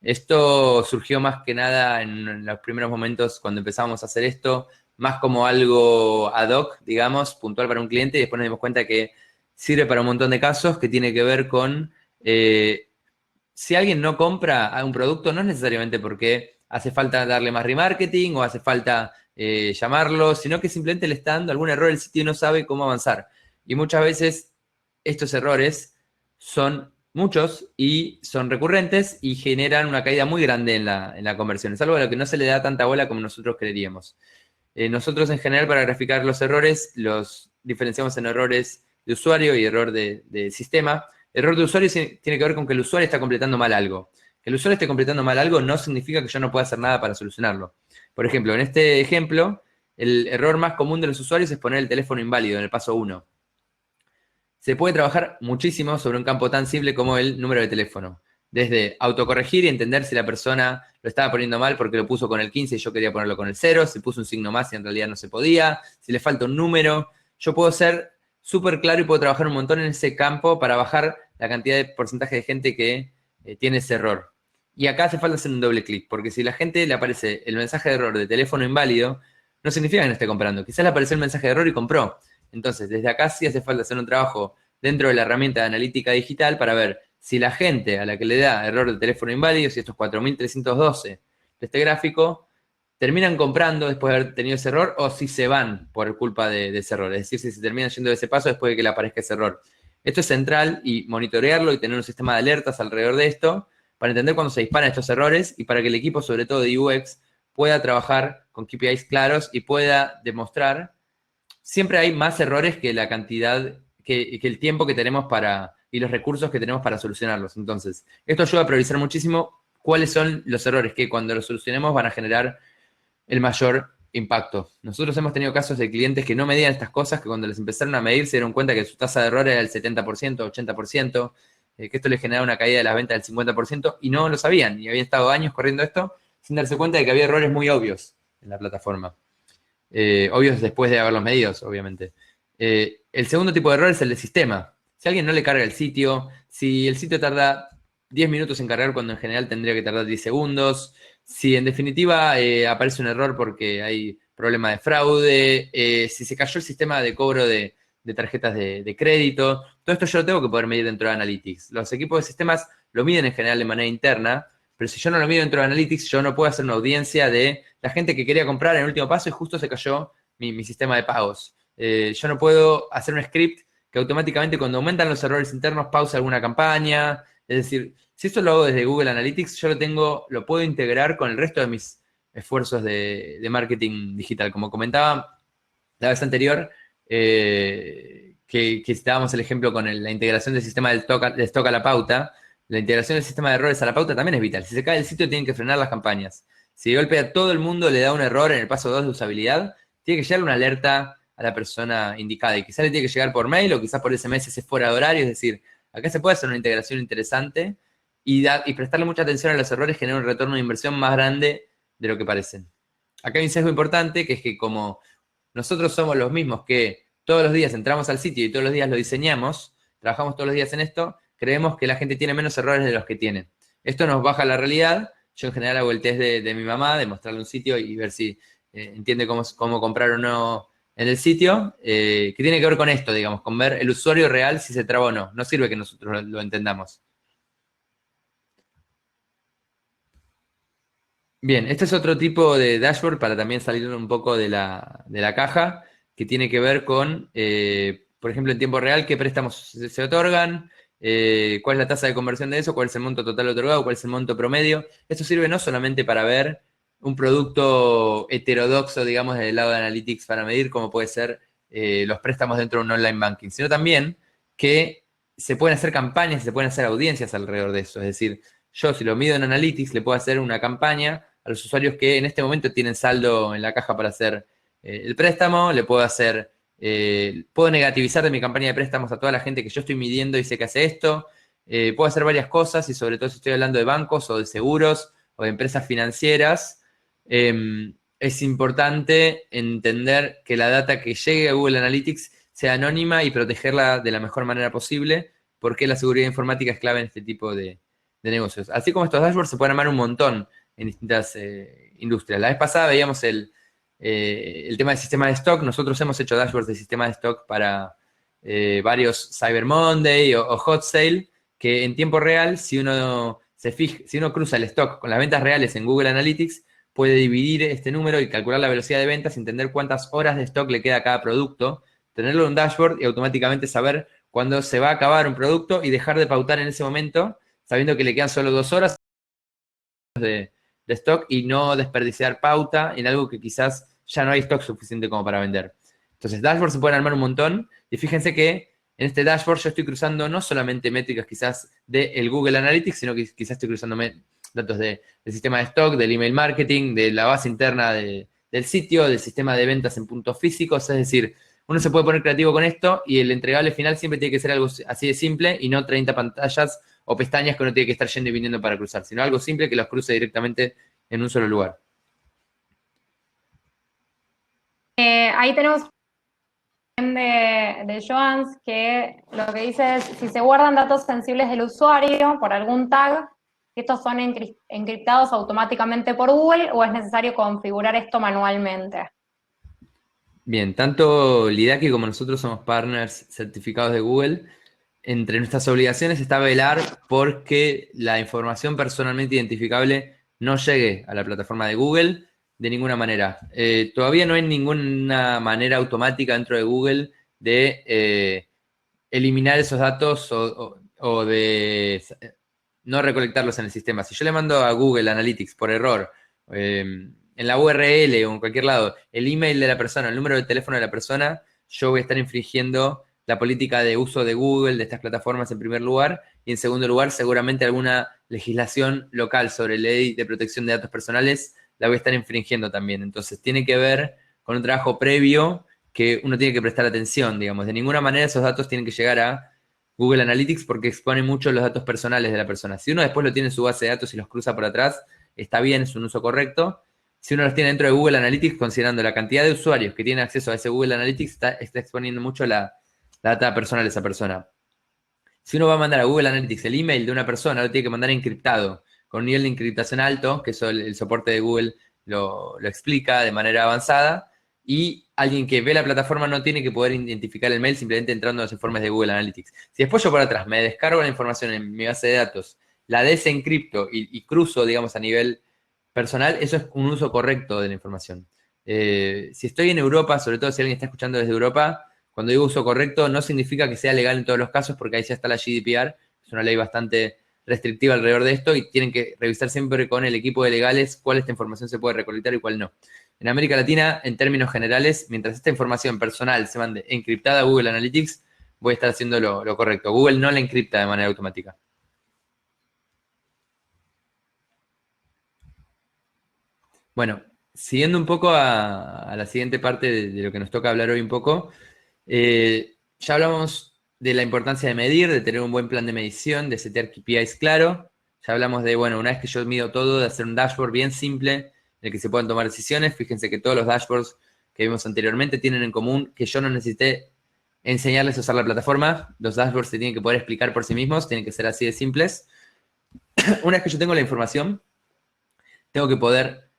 Esto surgió más que nada en los primeros momentos cuando empezamos a hacer esto, más como algo ad hoc, digamos, puntual para un cliente, y después nos dimos cuenta que sirve para un montón de casos que tiene que ver con si alguien no compra a un producto, no es necesariamente porque hace falta darle más remarketing o hace falta llamarlo, sino que simplemente le está dando algún error el sitio y no sabe cómo avanzar. Y muchas veces estos errores son muchos y son recurrentes y generan una caída muy grande en la conversión. Es algo a lo que no se le da tanta bola como nosotros creeríamos. Nosotros en general para graficar los errores los diferenciamos en errores de usuario y error de sistema. Error de usuario tiene que ver con que el usuario está completando mal algo. Que el usuario esté completando mal algo no significa que yo no pueda hacer nada para solucionarlo. Por ejemplo, en este ejemplo, el error más común de los usuarios es poner el teléfono inválido en el paso 1. Se puede trabajar muchísimo sobre un campo tan simple como el número de teléfono. Desde autocorregir y entender si la persona lo estaba poniendo mal porque lo puso con el 15 y yo quería ponerlo con el 0, si puso un signo más y en realidad no se podía, si le falta un número. Yo puedo ser súper claro y puedo trabajar un montón en ese campo para bajar la cantidad de porcentaje de gente que tiene ese error. Y acá hace falta hacer un doble clic, porque si a la gente le aparece el mensaje de error de teléfono inválido, no significa que no esté comprando. Quizás le apareció el mensaje de error y compró. Entonces, desde acá sí hace falta hacer un trabajo dentro de la herramienta de analítica digital para ver si la gente a la que le da error de teléfono inválido, si estos 4.312 de este gráfico, terminan comprando después de haber tenido ese error o si se van por culpa de ese error. Es decir, si se terminan yendo de ese paso después de que le aparezca ese error. Esto es central y monitorearlo y tener un sistema de alertas alrededor de esto para entender cuando se disparan estos errores y para que el equipo, sobre todo de UX, pueda trabajar con KPIs claros y pueda demostrar. Siempre hay más errores que la cantidad, que el tiempo que tenemos para, y los recursos que tenemos para solucionarlos. Entonces, esto ayuda a priorizar muchísimo cuáles son los errores que cuando los solucionemos van a generar el mayor impacto. Nosotros hemos tenido casos de clientes que no medían estas cosas, que cuando les empezaron a medir se dieron cuenta que su tasa de error era del 70%, 80%, que esto les generaba una caída de las ventas del 50% y no lo sabían. Y habían estado años corriendo esto sin darse cuenta de que había errores muy obvios en la plataforma. Obvios después de haberlos medido, obviamente. El segundo tipo de error es el de sistema. Si a alguien no le carga el sitio, si el sitio tarda 10 minutos en cargar cuando en general tendría que tardar 10 segundos, si en definitiva aparece un error porque hay problema de fraude, si se cayó el sistema de cobro de tarjetas de crédito, todo esto yo lo tengo que poder medir dentro de Analytics. Los equipos de sistemas lo miden en general de manera interna, pero si yo no lo mido dentro de Analytics, yo no puedo hacer una audiencia de la gente que quería comprar en el último paso y justo se cayó mi sistema de pagos. Yo no puedo hacer un script que automáticamente cuando aumentan los errores internos pause alguna campaña. Es decir, si esto lo hago desde Google Analytics, yo lo puedo integrar con el resto de mis esfuerzos de marketing digital. Como comentaba la vez anterior, que dábamos el ejemplo con la integración del sistema de stock a la pauta, la integración del sistema de errores a la pauta también es vital. Si se cae el sitio, tienen que frenar las campañas. Si de golpe a todo el mundo le da un error en el paso 2 de usabilidad, tiene que llegar una alerta a la persona indicada. Y quizás le tiene que llegar por mail o quizás por SMS si es fuera de horario. Es decir, acá se puede hacer una integración interesante y prestarle mucha atención a los errores genera un retorno de inversión más grande de lo que parecen. Acá hay un sesgo importante que es que como nosotros somos los mismos que todos los días entramos al sitio y todos los días lo diseñamos, trabajamos todos los días en esto, creemos que la gente tiene menos errores de los que tiene. Esto nos baja la realidad. Yo en general hago el test de mi mamá, de mostrarle un sitio y ver si entiende cómo comprar o no en el sitio, que tiene que ver con esto, digamos, con ver el usuario real si se traba o no. No sirve que nosotros lo entendamos. Bien, este es otro tipo de dashboard para también salir un poco de la caja, que tiene que ver con, por ejemplo, en tiempo real, qué préstamos se otorgan, cuál es la tasa de conversión de eso, cuál es el monto total otorgado, cuál es el monto promedio. Esto sirve no solamente para ver un producto heterodoxo, digamos, del lado de Analytics para medir cómo puede ser los préstamos dentro de un online banking, sino también que se pueden hacer campañas, se pueden hacer audiencias alrededor de eso. Es decir, yo si lo mido en Analytics le puedo hacer una campaña a los usuarios que en este momento tienen saldo en la caja para hacer el préstamo, le puedo hacer, puedo negativizar de mi campaña de préstamos a toda la gente que yo estoy midiendo y sé que hace esto, puedo hacer varias cosas y sobre todo si estoy hablando de bancos o de seguros o de empresas financieras, es importante entender que la data que llegue a Google Analytics sea anónima y protegerla de la mejor manera posible, porque la seguridad informática es clave en este tipo de negocios. Así como estos dashboards se pueden armar un montón en distintas industrias. La vez pasada veíamos el tema del sistema de stock. Nosotros hemos hecho dashboards de sistema de stock para varios Cyber Monday o Hot Sale, que en tiempo real, si uno si uno cruza el stock con las ventas reales en Google Analytics, puede dividir este número y calcular la velocidad de ventas, entender cuántas horas de stock le queda a cada producto, tenerlo en un dashboard y automáticamente saber cuándo se va a acabar un producto y dejar de pautar en ese momento, sabiendo que le quedan solo 2 horas de stock y no desperdiciar pauta en algo que quizás ya no hay stock suficiente como para vender. Entonces, dashboards se pueden armar un montón y fíjense que en este dashboard yo estoy cruzando no solamente métricas quizás del Google Analytics, sino que quizás estoy cruzando datos del sistema de stock, del email marketing, de la base interna del sitio, del sistema de ventas en puntos físicos. Es decir, uno se puede poner creativo con esto y el entregable final siempre tiene que ser algo así de simple y no 30 pantallas o pestañas que uno tiene que estar yendo y viniendo para cruzar, sino algo simple que los cruce directamente en un solo lugar. Ahí tenemos de Joans, que lo que dice es, si se guardan datos sensibles del usuario por algún tag, ¿estos son encriptados automáticamente por Google o es necesario configurar esto manualmente? Bien, tanto Lidaki como nosotros somos partners certificados de Google. Entre nuestras obligaciones está velar porque la información personalmente identificable no llegue a la plataforma de Google de ninguna manera. Todavía no hay ninguna manera automática dentro de Google de eliminar esos datos o de no recolectarlos en el sistema. Si yo le mando a Google Analytics por error, en la URL o en cualquier lado, el email de la persona, el número de teléfono de la persona, yo voy a estar infringiendo la política de uso de Google, de estas plataformas en primer lugar, y en segundo lugar, seguramente alguna legislación local sobre ley de protección de datos personales la voy a estar infringiendo también. Entonces, tiene que ver con un trabajo previo que uno tiene que prestar atención, digamos. De ninguna manera esos datos tienen que llegar a Google Analytics porque expone mucho los datos personales de la persona. Si uno después lo tiene en su base de datos y los cruza por atrás, está bien, es un uso correcto. Si uno los tiene dentro de Google Analytics, considerando la cantidad de usuarios que tienen acceso a ese Google Analytics, está exponiendo mucho la data personal de esa persona. Si uno va a mandar a Google Analytics el email de una persona, lo tiene que mandar encriptado, con un nivel de encriptación alto, que eso el soporte de Google lo explica de manera avanzada, y alguien que ve la plataforma no tiene que poder identificar el mail simplemente entrando a los informes de Google Analytics. Si después yo por atrás me descargo la información en mi base de datos, la desencripto y cruzo, digamos, a nivel personal, eso es un uso correcto de la información. Si estoy en Europa, sobre todo si alguien está escuchando desde Europa, cuando digo uso correcto, no significa que sea legal en todos los casos, porque ahí ya está la GDPR, es una ley bastante restrictiva alrededor de esto, y tienen que revisar siempre con el equipo de legales cuál esta información se puede recolectar y cuál no. En América Latina, en términos generales, mientras esta información personal se mande encriptada a Google Analytics, voy a estar haciendo lo correcto. Google no la encripta de manera automática. Bueno, siguiendo un poco a la siguiente parte de lo que nos toca hablar hoy un poco, ya hablamos de la importancia de medir, de tener un buen plan de medición, de setear KPIs claro. Ya hablamos de, bueno, una vez que yo mido todo, de hacer un dashboard bien simple en el que se puedan tomar decisiones. Fíjense que todos los dashboards que vimos anteriormente tienen en común que yo no necesité enseñarles a usar la plataforma. Los dashboards se tienen que poder explicar por sí mismos, tienen que ser así de simples. Una vez que yo tengo la información, tengo que poder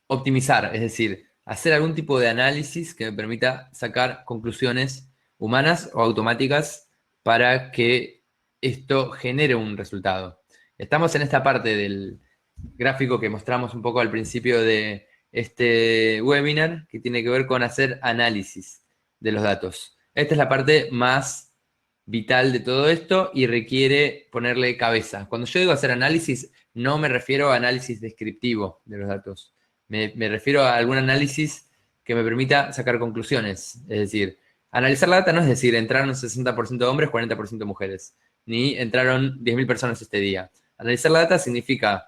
optimizar, es decir, hacer algún tipo de análisis que me permita sacar conclusiones humanas o automáticas para que esto genere un resultado. Estamos en esta parte del gráfico que mostramos un poco al principio de este webinar, que tiene que ver con hacer análisis de los datos. Esta es la parte más vital de todo esto y requiere ponerle cabeza. Cuando yo digo hacer análisis, no me refiero a análisis descriptivo de los datos. Me refiero a algún análisis que me permita sacar conclusiones. Es decir, analizar la data no es decir, entraron 60% hombres, 40% mujeres, ni entraron 10.000 personas este día. Analizar la data significa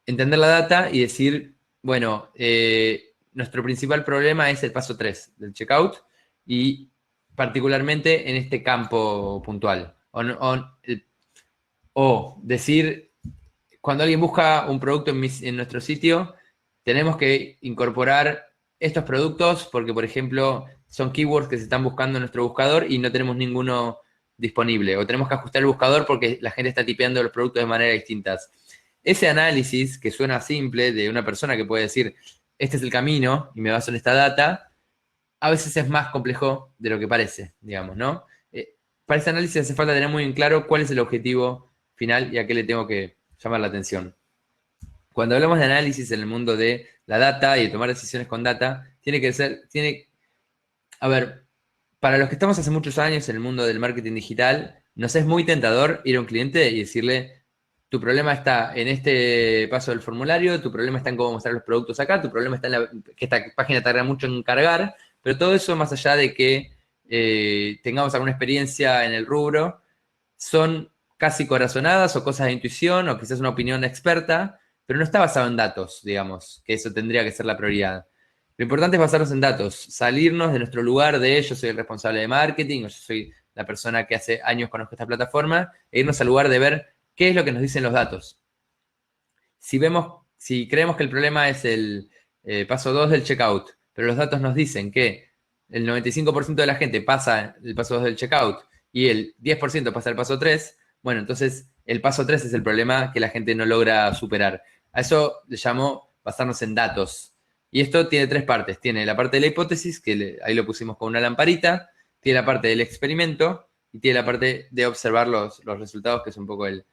entender la data y decir, bueno, nuestro principal problema es el paso 3 del checkout y particularmente en este campo puntual. O decir, cuando alguien busca un producto en nuestro sitio, tenemos que incorporar estos productos porque, por ejemplo, son keywords que se están buscando en nuestro buscador y no tenemos ninguno disponible. O tenemos que ajustar el buscador porque la gente está tipeando los productos de manera distintas. Ese análisis, que suena simple, de una persona que puede decir, este es el camino y me baso en esta data, a veces es más complejo de lo que parece, digamos, ¿no? Para ese análisis hace falta tener muy en claro cuál es el objetivo final y a qué le tengo que llamar la atención. Cuando hablamos de análisis en el mundo de la data y de tomar decisiones con data, a ver, para los que estamos hace muchos años en el mundo del marketing digital, nos es muy tentador ir a un cliente y decirle, tu problema está en este paso del formulario, tu problema está en cómo mostrar los productos acá, tu problema está en que esta página tarda mucho en cargar, pero todo eso más allá de que tengamos alguna experiencia en el rubro, son casi corazonadas o cosas de intuición o quizás una opinión experta, pero no está basado en datos, digamos, que eso tendría que ser la prioridad. Lo importante es basarnos en datos, salirnos de nuestro lugar de yo soy el responsable de marketing o yo soy la persona que hace años conozco esta plataforma e irnos al lugar de ver qué es lo que nos dicen los datos. Si creemos que el problema es el paso 2 del checkout, pero los datos nos dicen que el 95% de la gente pasa el paso 2 del checkout y el 10% pasa el paso 3, bueno, entonces el paso 3 es el problema que la gente no logra superar. A eso le llamo basarnos en datos. Y esto tiene tres partes. Tiene la parte de la hipótesis, que ahí lo pusimos con una lamparita, tiene la parte del experimento y tiene la parte de observar los resultados, que es un poco el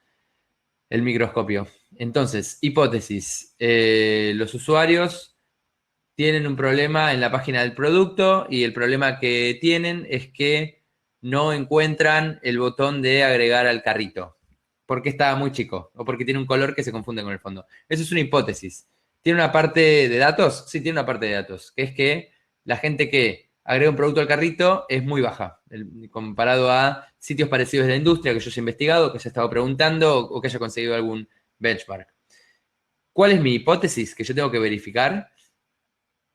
microscopio. Entonces, hipótesis. Los usuarios tienen un problema en la página del producto y el problema que tienen es que no encuentran el botón de agregar al carrito porque está muy chico o porque tiene un color que se confunde con el fondo. Eso es una hipótesis. ¿Tiene una parte de datos? Sí, tiene una parte de datos, que es que la gente que agrega un producto al carrito es muy baja, comparado a sitios parecidos de la industria que yo haya investigado, que haya estado preguntando o que haya conseguido algún benchmark. ¿Cuál es mi hipótesis que yo tengo que verificar?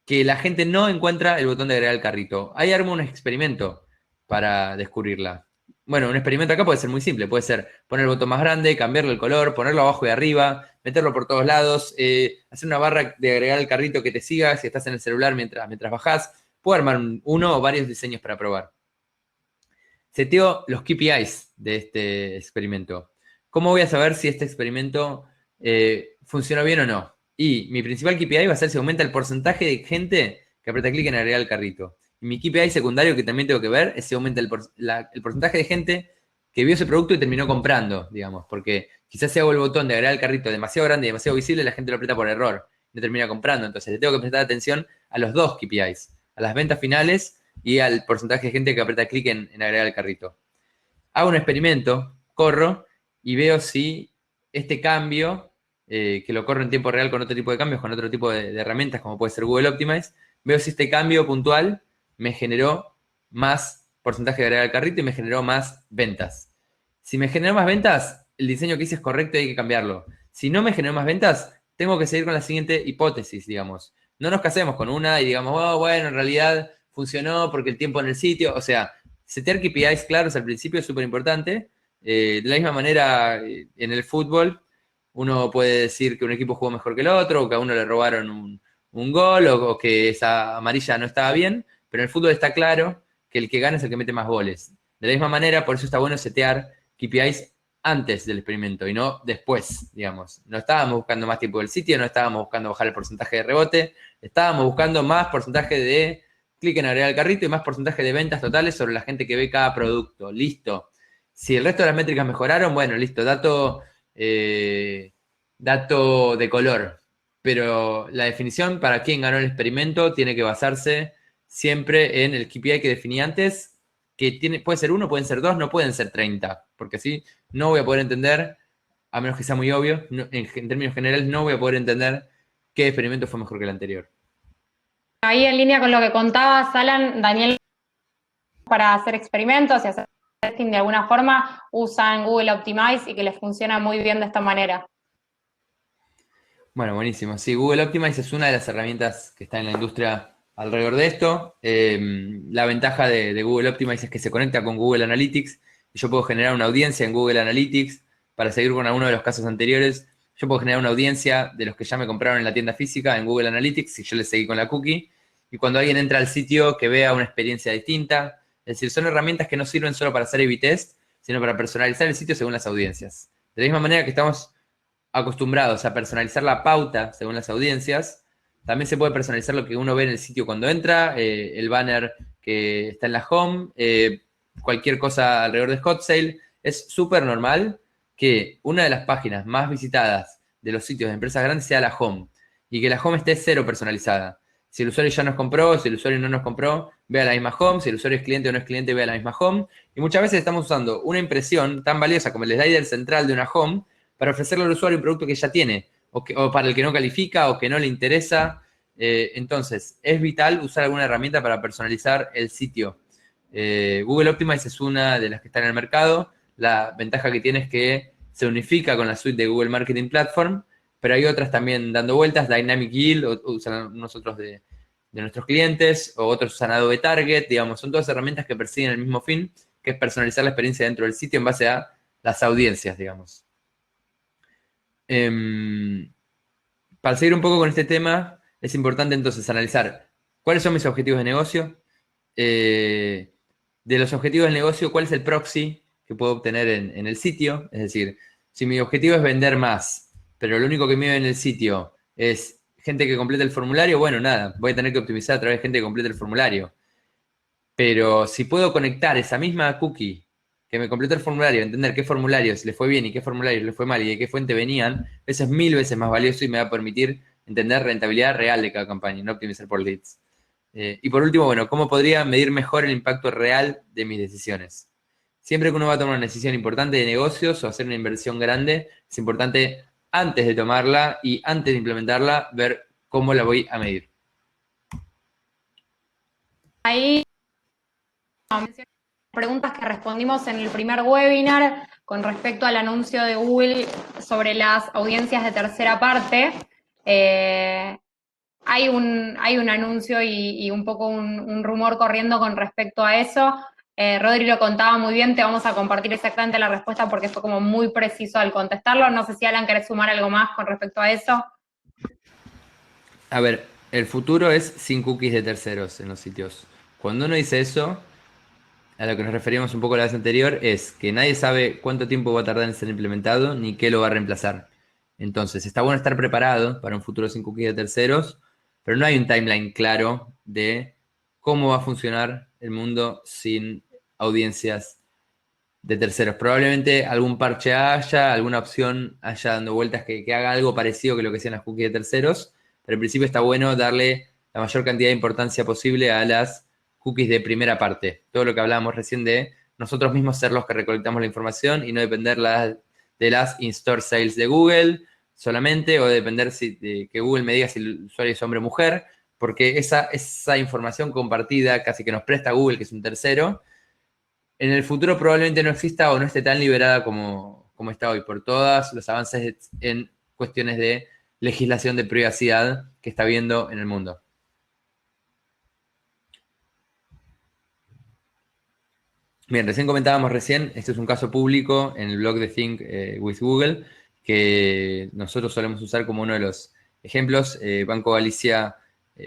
Que la gente no encuentra el botón de agregar al carrito. Ahí armo un experimento para descubrirla. Bueno, un experimento acá puede ser muy simple. Puede ser poner el botón más grande, cambiarle el color, ponerlo abajo y arriba, meterlo por todos lados, hacer una barra de agregar al carrito que te siga si estás en el celular mientras bajás. Puedo armar uno o varios diseños para probar. Seteo los KPIs de este experimento. ¿Cómo voy a saber si este experimento funcionó bien o no? Y mi principal KPI va a ser si aumenta el porcentaje de gente que aprieta clic en agregar al carrito. Y mi KPI secundario que también tengo que ver es si aumenta el porcentaje de gente que vio ese producto y terminó comprando, digamos. Porque quizás si hago el botón de agregar al carrito demasiado grande y demasiado visible, la gente lo aprieta por error y no termina comprando. Entonces le tengo que prestar atención a los dos KPIs, a las ventas finales y al porcentaje de gente que aprieta clic en agregar al carrito. Hago un experimento, corro y veo si este cambio, que lo corro en tiempo real con otro tipo de cambios, con otro tipo de herramientas, como puede ser Google Optimize, veo si este cambio puntual me generó más porcentaje de agregar al carrito y me generó más ventas. Si me generó más ventas, el diseño que hice es correcto y hay que cambiarlo. Si no me generó más ventas, tengo que seguir con la siguiente hipótesis, digamos. No nos casemos con una y digamos, oh, bueno, en realidad funcionó porque el tiempo en el sitio, o sea, setear KPIs claros al principio es súper importante. De la misma manera, en el fútbol, uno puede decir que un equipo jugó mejor que el otro, o que a uno le robaron un gol, o que esa amarilla no estaba bien, pero en el fútbol está claro que el que gana es el que mete más goles. De la misma manera, por eso está bueno setear KPIs antes del experimento y no después, digamos. No estábamos buscando más tiempo del sitio, no estábamos buscando bajar el porcentaje de rebote, estábamos buscando más porcentaje de clic en agregar al carrito y más porcentaje de ventas totales sobre la gente que ve cada producto. Listo. Si el resto de las métricas mejoraron, bueno, listo, dato de color. Pero la definición para quién ganó el experimento tiene que basarse siempre en el KPI que definí antes, que puede ser uno, pueden ser dos, no pueden ser 30, porque así no voy a poder entender, a menos que sea muy obvio, en términos generales no voy a poder entender qué experimento fue mejor que el anterior. Ahí en línea con lo que contabas, Alan, Daniel, para hacer experimentos y hacer testing de alguna forma, usan Google Optimize y que les funciona muy bien de esta manera. Bueno, buenísimo. Sí, Google Optimize es una de las herramientas que está en la industria alrededor de esto. La ventaja de Google Optimize es que se conecta con Google Analytics y yo puedo generar una audiencia en Google Analytics para seguir con alguno de los casos anteriores. Yo puedo generar una audiencia de los que ya me compraron en la tienda física, en Google Analytics, si yo les seguí con la cookie, y cuando alguien entra al sitio que vea una experiencia distinta. Es decir, son herramientas que no sirven solo para hacer A/B test, sino para personalizar el sitio según las audiencias. De la misma manera que estamos acostumbrados a personalizar la pauta según las audiencias, también se puede personalizar lo que uno ve en el sitio cuando entra, el banner que está en la home, cualquier cosa alrededor de Hot Sale. Es súper normal que una de las páginas más visitadas de los sitios de empresas grandes sea la home y que la home esté cero personalizada. Si el usuario ya nos compró, si el usuario no nos compró, vea la misma home. Si el usuario es cliente o no es cliente, vea la misma home. Y muchas veces estamos usando una impresión tan valiosa como el slider central de una home para ofrecerle al usuario un producto que ya tiene, o para el que no califica o que no le interesa. Entonces, es vital usar alguna herramienta para personalizar el sitio. Google Optimize es una de las que está en el mercado. La ventaja que tiene es que se unifica con la suite de Google Marketing Platform, pero hay otras también dando vueltas. Dynamic Yield, usan nosotros de nuestros clientes, o otros usan Adobe Target, digamos, son todas herramientas que persiguen el mismo fin, que es personalizar la experiencia dentro del sitio en base a las audiencias, digamos. Para seguir un poco con este tema, es importante entonces analizar cuáles son mis objetivos de negocio, de los objetivos del negocio, cuál es el proxy que puedo obtener en el sitio. Es decir, si mi objetivo es vender más, pero lo único que me ve en el sitio es gente que complete el formulario, bueno, nada, voy a tener que optimizar a través de gente que complete el formulario. Pero si puedo conectar esa misma cookie que me completó el formulario, entender qué formularios le fue bien y qué formularios le fue mal y de qué fuente venían, eso es 1000 veces más valioso y me va a permitir entender rentabilidad real de cada campaña, no optimizar por leads. Y por último, bueno, ¿cómo podría medir mejor el impacto real de mis decisiones? Siempre que uno va a tomar una decisión importante de negocios o hacer una inversión grande, es importante antes de tomarla y antes de implementarla, ver cómo la voy a medir. Ahí preguntas que respondimos en el primer webinar con respecto al anuncio de Google sobre las audiencias de tercera parte. Hay un anuncio y un poco un rumor corriendo con respecto a eso. Rodri lo contaba muy bien, te vamos a compartir exactamente la respuesta porque fue como muy preciso al contestarlo. No sé si Alan querés sumar algo más con respecto a eso. A ver, el futuro es sin cookies de terceros en los sitios. Cuando uno dice eso, a lo que nos referíamos un poco la vez anterior, es que nadie sabe cuánto tiempo va a tardar en ser implementado ni qué lo va a reemplazar. Entonces, está bueno estar preparado para un futuro sin cookies de terceros, pero no hay un timeline claro de cómo va a funcionar el mundo sin audiencias de terceros. Probablemente algún parche haya, alguna opción haya dando vueltas que haga algo parecido que lo que hacían las cookies de terceros, pero en principio está bueno darle la mayor cantidad de importancia posible a las cookies de primera parte. Todo lo que hablábamos recién de nosotros mismos ser los que recolectamos la información y no depender de las in-store sales de Google solamente, o depender de que Google me diga si el usuario es hombre o mujer, porque esa información compartida casi que nos presta Google, que es un tercero, en el futuro probablemente no exista o no esté tan liberada como está hoy, por todos los avances en cuestiones de legislación de privacidad que está habiendo en el mundo. Bien, recién comentábamos este es un caso público en el blog de Think with Google, que nosotros solemos usar como uno de los ejemplos. Banco Galicia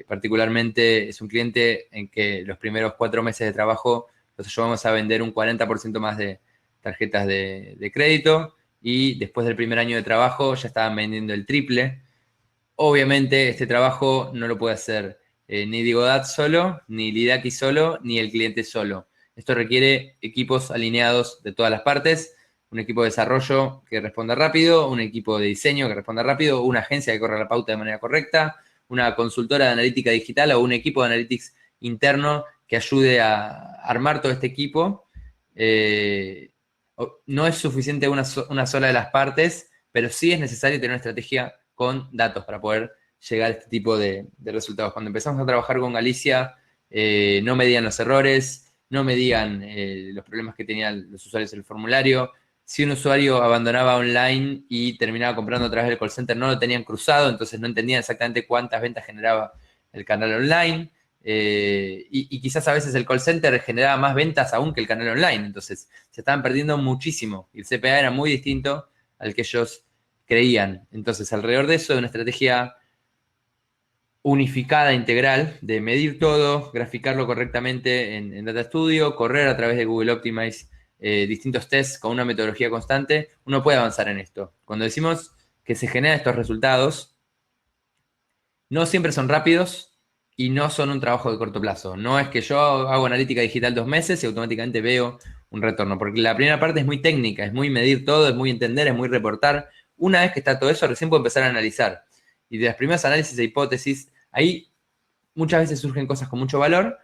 particularmente es un cliente en que los primeros 4 meses de trabajo los ayudamos a vender un 40% más de tarjetas de crédito, y después del primer año de trabajo ya estaban vendiendo el triple. Obviamente este trabajo no lo puede hacer ni Digodat solo, ni Lidaki solo, ni el cliente solo. Esto requiere equipos alineados de todas las partes, un equipo de desarrollo que responda rápido, un equipo de diseño que responda rápido, una agencia que corra la pauta de manera correcta, una consultora de analítica digital o un equipo de analytics interno que ayude a armar todo este equipo. No es suficiente una sola de las partes, pero sí es necesario tener una estrategia con datos para poder llegar a este tipo de resultados. Cuando empezamos a trabajar con Galicia, no medían los errores, no medían los problemas que tenían los usuarios en el formulario. Si un usuario abandonaba online y terminaba comprando a través del call center, no lo tenían cruzado, entonces no entendían exactamente cuántas ventas generaba el canal online. Y quizás a veces el call center generaba más ventas aún que el canal online, entonces se estaban perdiendo muchísimo y el CPA era muy distinto al que ellos creían. Entonces, alrededor de eso, de una estrategia unificada, integral, de medir todo, graficarlo correctamente en Data Studio, correr a través de Google Optimize distintos tests con una metodología constante, uno puede avanzar en esto. Cuando decimos que se generan estos resultados, no siempre son rápidos y no son un trabajo de corto plazo. No es que yo hago analítica digital 2 meses y automáticamente veo un retorno, porque la primera parte es muy técnica, es muy medir todo, es muy entender, es muy reportar. Una vez que está todo eso, recién puedo empezar a analizar. Y de las primeras análisis de hipótesis, ahí muchas veces surgen cosas con mucho valor.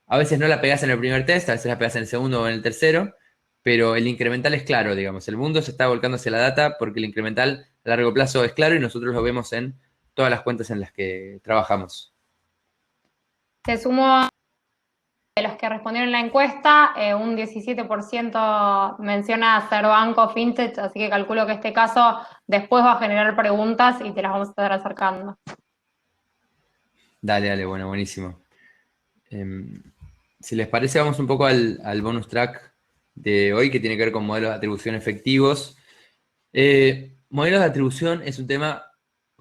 A veces no la pegás en el primer test, a veces la pegás en el segundo o en el tercero, pero el incremental es claro, digamos. El mundo se está volcando hacia la data porque el incremental a largo plazo es claro y nosotros lo vemos en todas las cuentas en las que trabajamos. Te sumo de los que respondieron la encuesta, un 17% menciona hacer banco fintech, así que calculo que este caso después va a generar preguntas y te las vamos a estar acercando. Dale, bueno, buenísimo. Si les parece, vamos un poco al bonus track de hoy, que tiene que ver con modelos de atribución efectivos. Modelos de atribución es un tema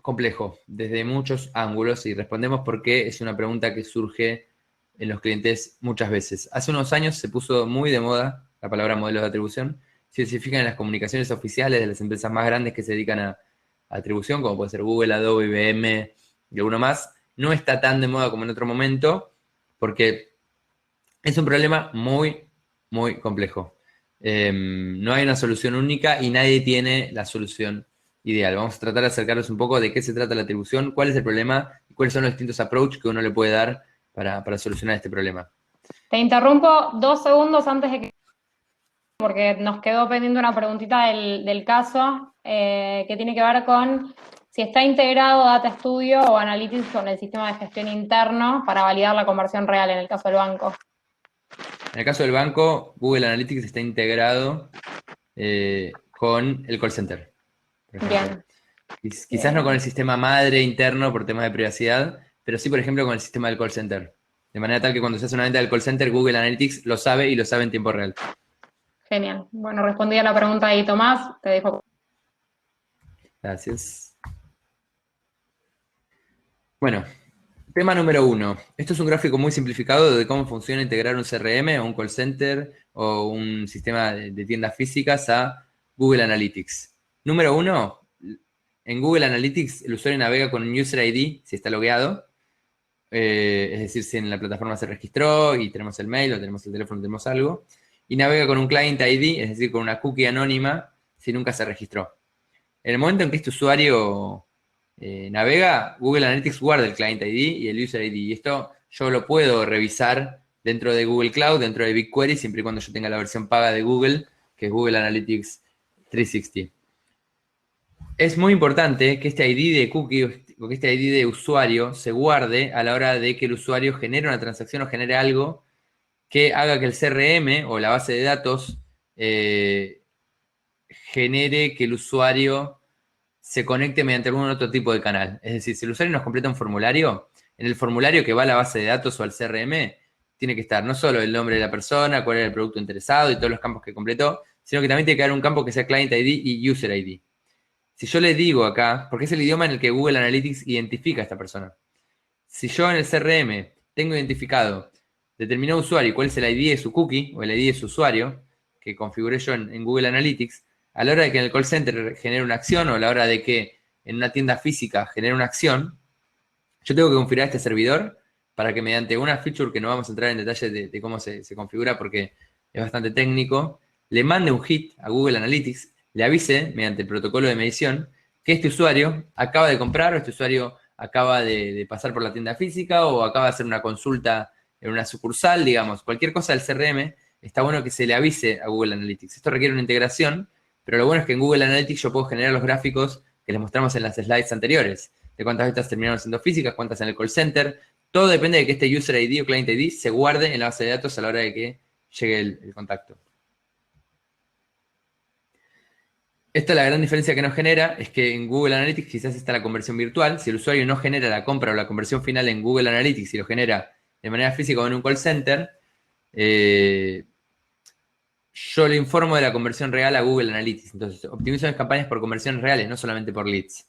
complejo desde muchos ángulos y respondemos porque es una pregunta que surge en los clientes muchas veces. Hace unos años se puso muy de moda la palabra modelos de atribución. Si se fijan en las comunicaciones oficiales de las empresas más grandes que se dedican a atribución, como puede ser Google, Adobe, IBM y alguno más, no está tan de moda como en otro momento porque es un problema muy, muy complejo. No hay una solución única y nadie tiene la solución ideal. Vamos a tratar de acercarnos un poco de qué se trata la atribución, cuál es el problema y cuáles son los distintos approaches que uno le puede dar para solucionar este problema. Te interrumpo 2 segundos antes de que, porque nos quedó pendiente una preguntita del caso que tiene que ver con si está integrado Data Studio o Analytics con el sistema de gestión interno para validar la conversión real en el caso del banco. En el caso del banco, Google Analytics está integrado con el call center, por ejemplo. Bien. Quizás no con el sistema madre interno por temas de privacidad, pero sí, por ejemplo, con el sistema del call center. De manera tal que cuando se hace una venta del call center, Google Analytics lo sabe y lo sabe en tiempo real. Genial. Bueno, respondí a la pregunta ahí, Tomás. Te dejo. Gracias. Bueno, tema número 1. Esto es un gráfico muy simplificado de cómo funciona integrar un CRM o un call center o un sistema de tiendas físicas a Google Analytics. Número 1, en Google Analytics el usuario navega con un User ID si está logueado. Es decir, si en la plataforma se registró y tenemos el mail o tenemos el teléfono, tenemos algo. Y navega con un Client ID, es decir, con una cookie anónima si nunca se registró. En el momento en que este usuario navega, Google Analytics guarda el Client ID y el User ID. Y esto yo lo puedo revisar dentro de Google Cloud, dentro de BigQuery, siempre y cuando yo tenga la versión paga de Google, que es Google Analytics 360. Es muy importante que este ID de cookie o que este ID de usuario se guarde a la hora de que el usuario genere una transacción o genere algo que haga que el CRM o la base de datos genere que el usuario se conecte mediante algún otro tipo de canal. Es decir, si el usuario nos completa un formulario, en el formulario que va a la base de datos o al CRM, tiene que estar no solo el nombre de la persona, cuál era el producto interesado y todos los campos que completó, sino que también tiene que haber un campo que sea Client ID y User ID. Si yo le digo acá, porque es el idioma en el que Google Analytics identifica a esta persona. Si yo en el CRM tengo identificado determinado usuario y cuál es el ID de su cookie o el ID de su usuario, que configuré yo en Google Analytics, a la hora de que en el call center genere una acción o a la hora de que en una tienda física genere una acción, yo tengo que configurar este servidor para que mediante una feature que no vamos a entrar en detalle de cómo se configura porque es bastante técnico, le mande un hit a Google Analytics, le avise mediante el protocolo de medición que este usuario acaba de comprar o este usuario acaba de pasar por la tienda física o acaba de hacer una consulta en una sucursal, digamos, cualquier cosa del CRM, está bueno que se le avise a Google Analytics. Esto requiere una integración, pero lo bueno es que en Google Analytics yo puedo generar los gráficos que les mostramos en las slides anteriores, de cuántas ventas terminaron siendo físicas, cuántas en el call center. Todo depende de que este User ID o Client ID se guarde en la base de datos a la hora de que llegue el contacto. Esta es la gran diferencia que nos genera, es que en Google Analytics quizás está la conversión virtual. Si el usuario no genera la compra o la conversión final en Google Analytics y lo genera de manera física o en un call center, yo le informo de la conversión real a Google Analytics. Entonces, optimizo mis campañas por conversiones reales, no solamente por leads.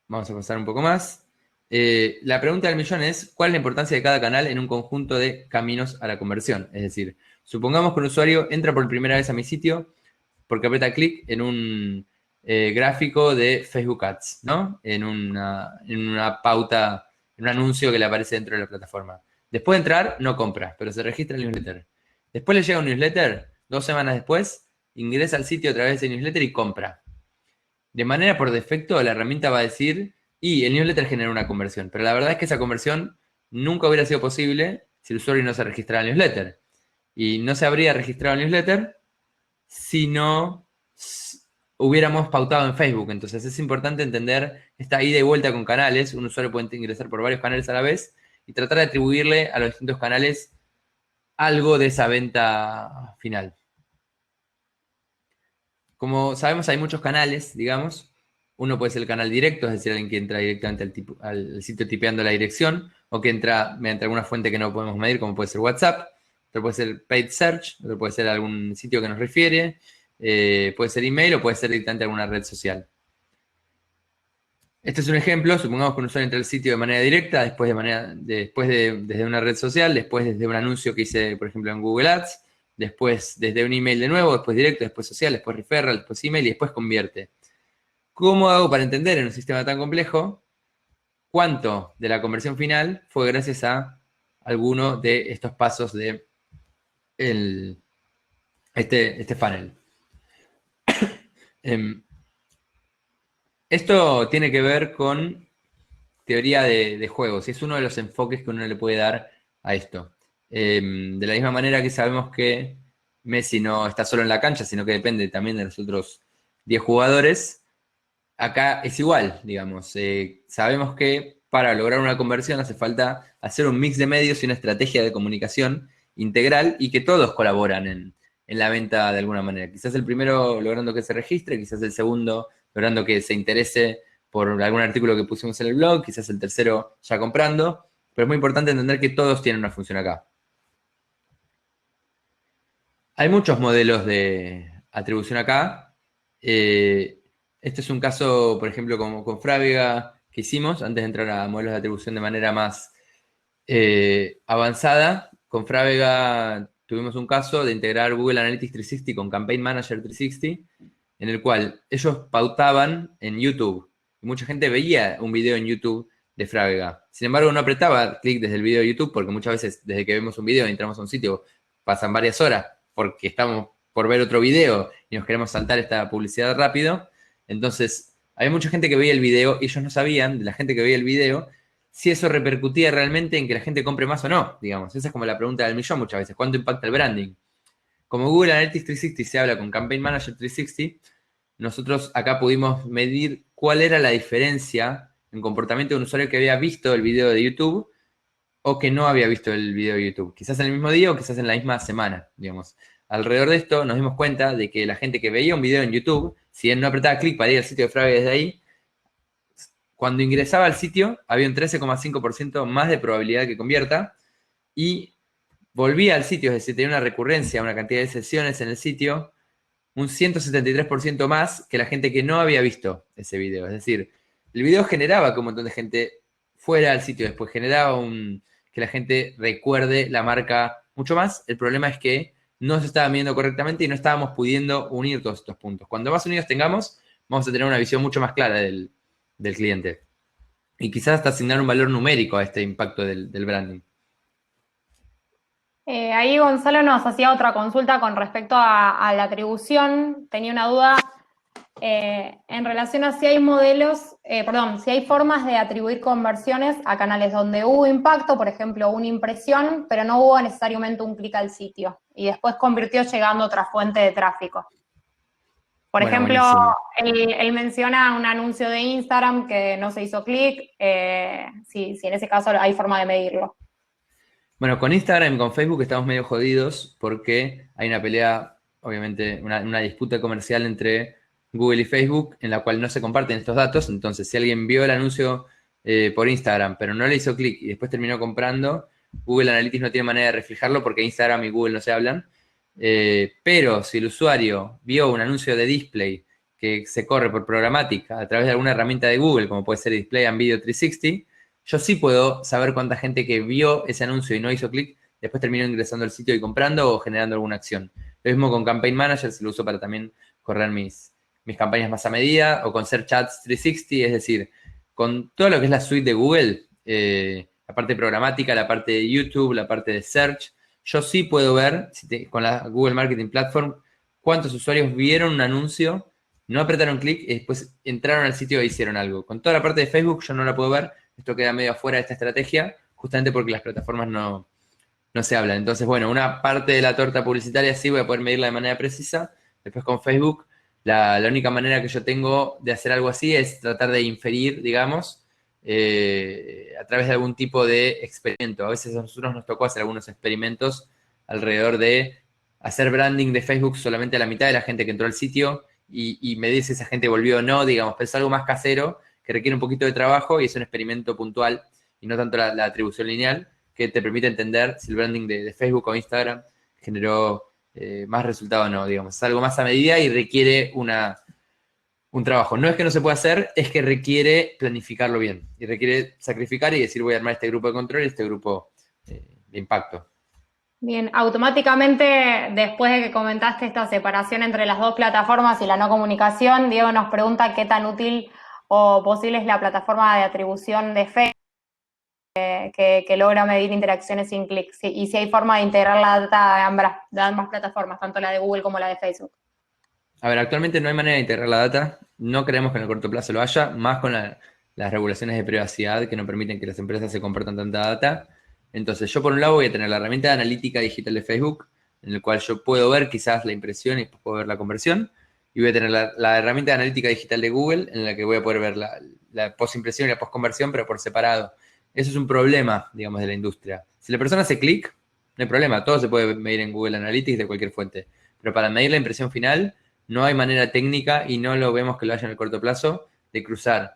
Vamos a pasar un poco más. La pregunta del millón es, ¿cuál es la importancia de cada canal en un conjunto de caminos a la conversión? Es decir, supongamos que un usuario entra por primera vez a mi sitio porque aprieta clic en un gráfico de Facebook Ads, ¿no? En una pauta, en un anuncio que le aparece dentro de la plataforma. Después de entrar, no compra, pero se registra en el newsletter. Después le llega un newsletter, 2 semanas después, ingresa al sitio a través del newsletter y compra. De manera por defecto, la herramienta va a decir, y el newsletter genera una conversión, pero la verdad es que esa conversión nunca hubiera sido posible si el usuario no se registrara al newsletter. Y no se habría registrado al newsletter si no hubiéramos pautado en Facebook. Entonces es importante entender esta ida y vuelta con canales. Un usuario puede ingresar por varios canales a la vez y tratar de atribuirle a los distintos canales algo de esa venta final. Como sabemos, hay muchos canales, digamos. Uno puede ser el canal directo, es decir, alguien que entra directamente al sitio tipeando la dirección, o que entra mediante alguna fuente que no podemos medir, como puede ser WhatsApp. Otro puede ser paid search, otro puede ser algún sitio que nos refiere, puede ser email o puede ser directamente alguna red social. Este es un ejemplo. Supongamos que un usuario entra al sitio de manera directa, desde una red social, después desde un anuncio que hice, por ejemplo, en Google Ads, después desde un email de nuevo, después directo, después social, después referral, después email y después convierte. ¿Cómo hago para entender en un sistema tan complejo cuánto de la conversión final fue gracias a alguno de estos pasos de este funnel? Esto tiene que ver con teoría de juegos y es uno de los enfoques que uno le puede dar a esto. De la misma manera que sabemos que Messi no está solo en la cancha, sino que depende también de los otros 10 jugadores, acá es igual, digamos. Sabemos que para lograr una conversión hace falta hacer un mix de medios y una estrategia de comunicación integral y que todos colaboran en la venta de alguna manera. Quizás el primero logrando que se registre, quizás el segundo logrando que se interese por algún artículo que pusimos en el blog, quizás el tercero ya comprando, pero es muy importante entender que todos tienen una función acá. Hay muchos modelos de atribución acá. Este es un caso, por ejemplo, con Frávega que hicimos antes de entrar a modelos de atribución de manera más avanzada. Con Frávega tuvimos un caso de integrar Google Analytics 360 con Campaign Manager 360, en el cual ellos pautaban en YouTube. Y mucha gente veía un video en YouTube de Frávega. Sin embargo, no apretaba clic desde el video de YouTube, porque muchas veces desde que vemos un video y entramos a un sitio pasan varias horas porque estamos por ver otro video y nos queremos saltar esta publicidad rápido. Entonces, había mucha gente que veía el video y ellos no sabían, de la gente que veía el video, si eso repercutía realmente en que la gente compre más o no, digamos. Esa es como la pregunta del millón muchas veces. ¿Cuánto impacta el branding? Como Google Analytics 360 se habla con Campaign Manager 360, nosotros acá pudimos medir cuál era la diferencia en comportamiento de un usuario que había visto el video de YouTube o que no había visto el video de YouTube. Quizás en el mismo día o quizás en la misma semana, digamos. Alrededor de esto nos dimos cuenta de que la gente que veía un video en YouTube, si bien no apretaba clic para ir al sitio de Frávega desde ahí, cuando ingresaba al sitio había un 13,5% más de probabilidad de que convierta y volvía al sitio, es decir, tenía una recurrencia, una cantidad de sesiones en el sitio, un 173% más que la gente que no había visto ese video. Es decir, el video generaba que un montón de gente fuera al sitio después, generaba que la gente recuerde la marca mucho más. El problema es que no se estaba midiendo correctamente y no estábamos pudiendo unir todos estos puntos. Cuando más unidos tengamos, vamos a tener una visión mucho más clara del cliente. Y quizás hasta asignar un valor numérico a este impacto del branding. Ahí Gonzalo nos hacía otra consulta con respecto a la atribución. Tenía una duda en relación a si hay si hay formas de atribuir conversiones a canales donde hubo impacto, por ejemplo, una impresión, pero no hubo necesariamente un clic al sitio y después convirtió llegando a otra fuente de tráfico. Por ejemplo, él menciona un anuncio de Instagram que no se hizo clic, si en ese caso hay forma de medirlo. Bueno, con Instagram y con Facebook estamos medio jodidos porque hay una pelea, obviamente, una disputa comercial entre Google y Facebook en la cual no se comparten estos datos. Entonces, si alguien vio el anuncio por Instagram, pero no le hizo clic y después terminó comprando, Google Analytics no tiene manera de reflejarlo porque Instagram y Google no se hablan. Pero si el usuario vio un anuncio de display que se corre por programática a través de alguna herramienta de Google, como puede ser Display and Video 360, yo sí puedo saber cuánta gente que vio ese anuncio y no hizo clic, después terminó ingresando al sitio y comprando o generando alguna acción. Lo mismo con Campaign Manager, se lo uso para también correr mis campañas más a medida, o con Search Ads 360, es decir, con todo lo que es la suite de Google, la parte programática, la parte de YouTube, la parte de Search, yo sí puedo ver con la Google Marketing Platform cuántos usuarios vieron un anuncio, no apretaron clic y después entraron al sitio e hicieron algo. Con toda la parte de Facebook yo no la puedo ver, esto queda medio afuera de esta estrategia, justamente porque las plataformas no se hablan. Entonces, bueno, una parte de la torta publicitaria sí voy a poder medirla de manera precisa. Después con Facebook, la única manera que yo tengo de hacer algo así es tratar de inferir, digamos, a través de algún tipo de experimento. A veces a nosotros nos tocó hacer algunos experimentos alrededor de hacer branding de Facebook solamente a la mitad de la gente que entró al sitio y medir si esa gente volvió o no, digamos, pero es algo más casero que requiere un poquito de trabajo y es un experimento puntual y no tanto la atribución lineal que te permite entender si el branding de Facebook o Instagram generó más resultado o no, digamos. Es algo más a medida y requiere un trabajo. No es que no se pueda hacer, es que requiere planificarlo bien. Y requiere sacrificar y decir, voy a armar este grupo de control y este grupo de impacto. Bien, automáticamente, después de que comentaste esta separación entre las dos plataformas y la no comunicación, Diego nos pregunta qué tan útil o posible es la plataforma de atribución de Facebook que logra medir interacciones sin clics y si hay forma de integrar la data de ambas plataformas, tanto la de Google como la de Facebook. A ver, actualmente no hay manera de integrar la data. No creemos que en el corto plazo lo haya, más con las regulaciones de privacidad que no permiten que las empresas se compartan tanta data. Entonces, yo por un lado voy a tener la herramienta de analítica digital de Facebook, en el cual yo puedo ver quizás la impresión y puedo ver la conversión. Y voy a tener la herramienta de analítica digital de Google, en la que voy a poder ver la posimpresión y la posconversión, pero por separado. Eso es un problema, digamos, de la industria. Si la persona hace clic, no hay problema. Todo se puede medir en Google Analytics de cualquier fuente. Pero para medir la impresión final, no hay manera técnica y no lo vemos que lo haya en el corto plazo de cruzar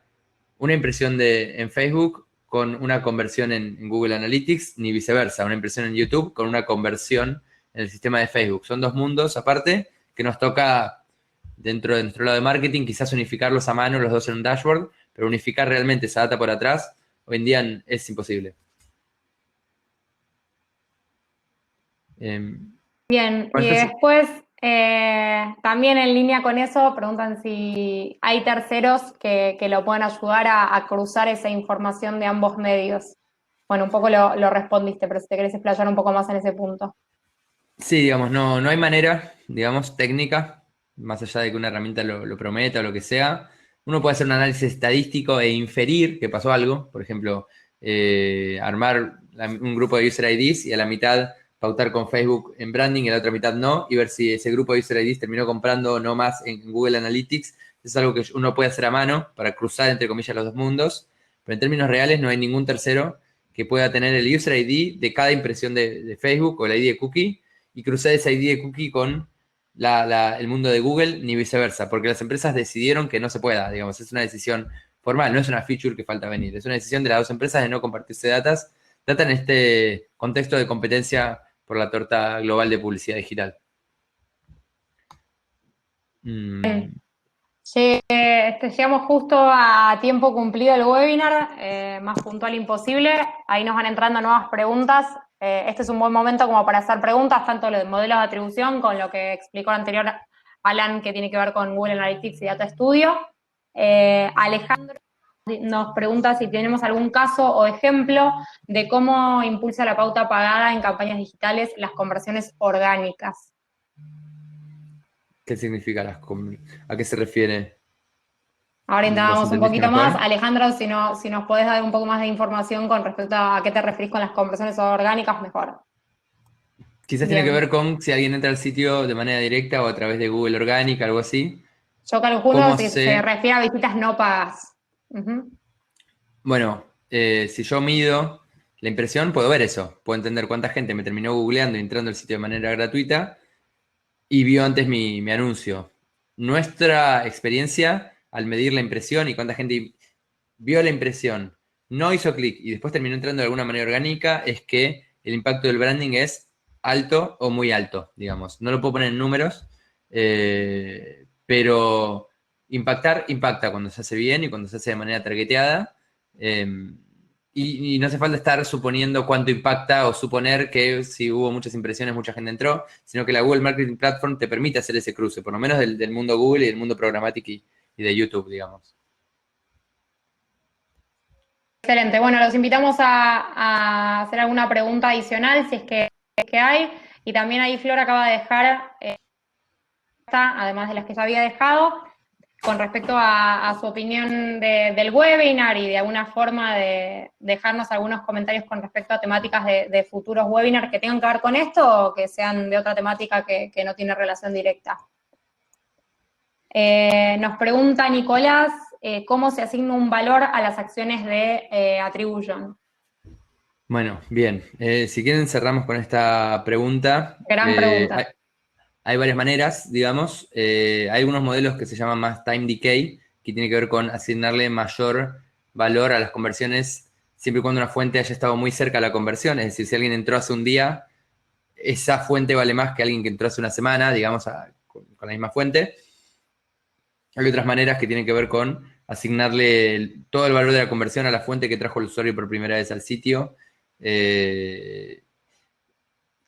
una impresión en Facebook con una conversión en Google Analytics, ni viceversa, una impresión en YouTube con una conversión en el sistema de Facebook. Son dos mundos aparte que nos toca dentro de nuestro lado de marketing quizás unificarlos a mano los dos en un dashboard, pero unificar realmente esa data por atrás hoy en día es imposible. Bien, y después también en línea con eso preguntan si hay terceros que lo pueden ayudar a cruzar esa información de ambos medios. Bueno, un poco lo respondiste, pero si te querés explayar un poco más en ese punto. Sí, digamos, no hay manera, digamos, técnica, más allá de que una herramienta lo prometa o lo que sea. Uno puede hacer un análisis estadístico e inferir que pasó algo. Por ejemplo, armar un grupo de user IDs y a la mitad pautar con Facebook en branding y a la otra mitad no, y ver si ese grupo de user IDs terminó comprando o no más en Google Analytics. Es algo que uno puede hacer a mano para cruzar, entre comillas, los dos mundos. Pero en términos reales no hay ningún tercero que pueda tener el user ID de cada impresión de Facebook o el ID de cookie y cruzar esa ID de cookie con el mundo de Google, ni viceversa, porque las empresas decidieron que no se pueda, digamos, es una decisión formal, no es una feature que falta venir, es una decisión de las dos empresas de no compartirse data en este contexto de competencia por la torta global de publicidad digital. Llegamos justo a tiempo cumplido el webinar, más puntual imposible. Ahí nos van entrando nuevas preguntas. Este es un buen momento como para hacer preguntas, tanto lo de modelos de atribución con lo que explicó anterior Alan, que tiene que ver con Google Analytics y Data Studio. Alejandro nos pregunta si tenemos algún caso o ejemplo de cómo impulsa la pauta pagada en campañas digitales las conversiones orgánicas. ¿Qué significa a qué se refiere? Ahora intentamos un poquito mejor? más. Alejandro, si nos podés dar un poco más de información con respecto a qué te referís con las conversiones orgánicas, mejor. Quizás Bien. tiene que ver con si alguien entra al sitio de manera directa o a través de Google Orgánica, algo así. Yo calculo que se refiere a visitas no pagas. Bueno, si yo mido la impresión, puedo ver eso. Puedo entender cuánta gente me terminó googleando y entrando al sitio de manera gratuita y vio antes mi anuncio. Nuestra experiencia al medir la impresión y cuánta gente vio la impresión, no hizo clic y después terminó entrando de alguna manera orgánica, es que el impacto del branding es alto o muy alto, digamos. No lo puedo poner en números, pero impacta cuando se hace bien y cuando se hace de manera targeteada. Y no hace falta estar suponiendo cuánto impacta o suponer que si hubo muchas impresiones, mucha gente entró, sino que la Google Marketing Platform te permite hacer ese cruce, por lo menos del mundo Google y del mundo programático y de YouTube, digamos. Excelente. Bueno, los invitamos a hacer alguna pregunta adicional, si es que hay. Y también ahí Flor acaba de dejar, además de las que ya había dejado, con respecto a su opinión del webinar y de alguna forma de dejarnos algunos comentarios con respecto a temáticas de futuros webinars que tengan que ver con esto o que sean de otra temática que no tiene relación directa. Nos pregunta Nicolás, ¿cómo se asigna un valor a las acciones de Attribution? Bueno, bien. Si quieren cerramos con esta pregunta. Gran pregunta. Hay varias maneras, digamos. Hay algunos modelos que se llaman más time decay, que tiene que ver con asignarle mayor valor a las conversiones siempre y cuando una fuente haya estado muy cerca de la conversión. Es decir, si alguien entró hace un día, esa fuente vale más que alguien que entró hace una semana, digamos, con la misma fuente. Hay otras maneras que tienen que ver con asignarle todo el valor de la conversión a la fuente que trajo el usuario por primera vez al sitio.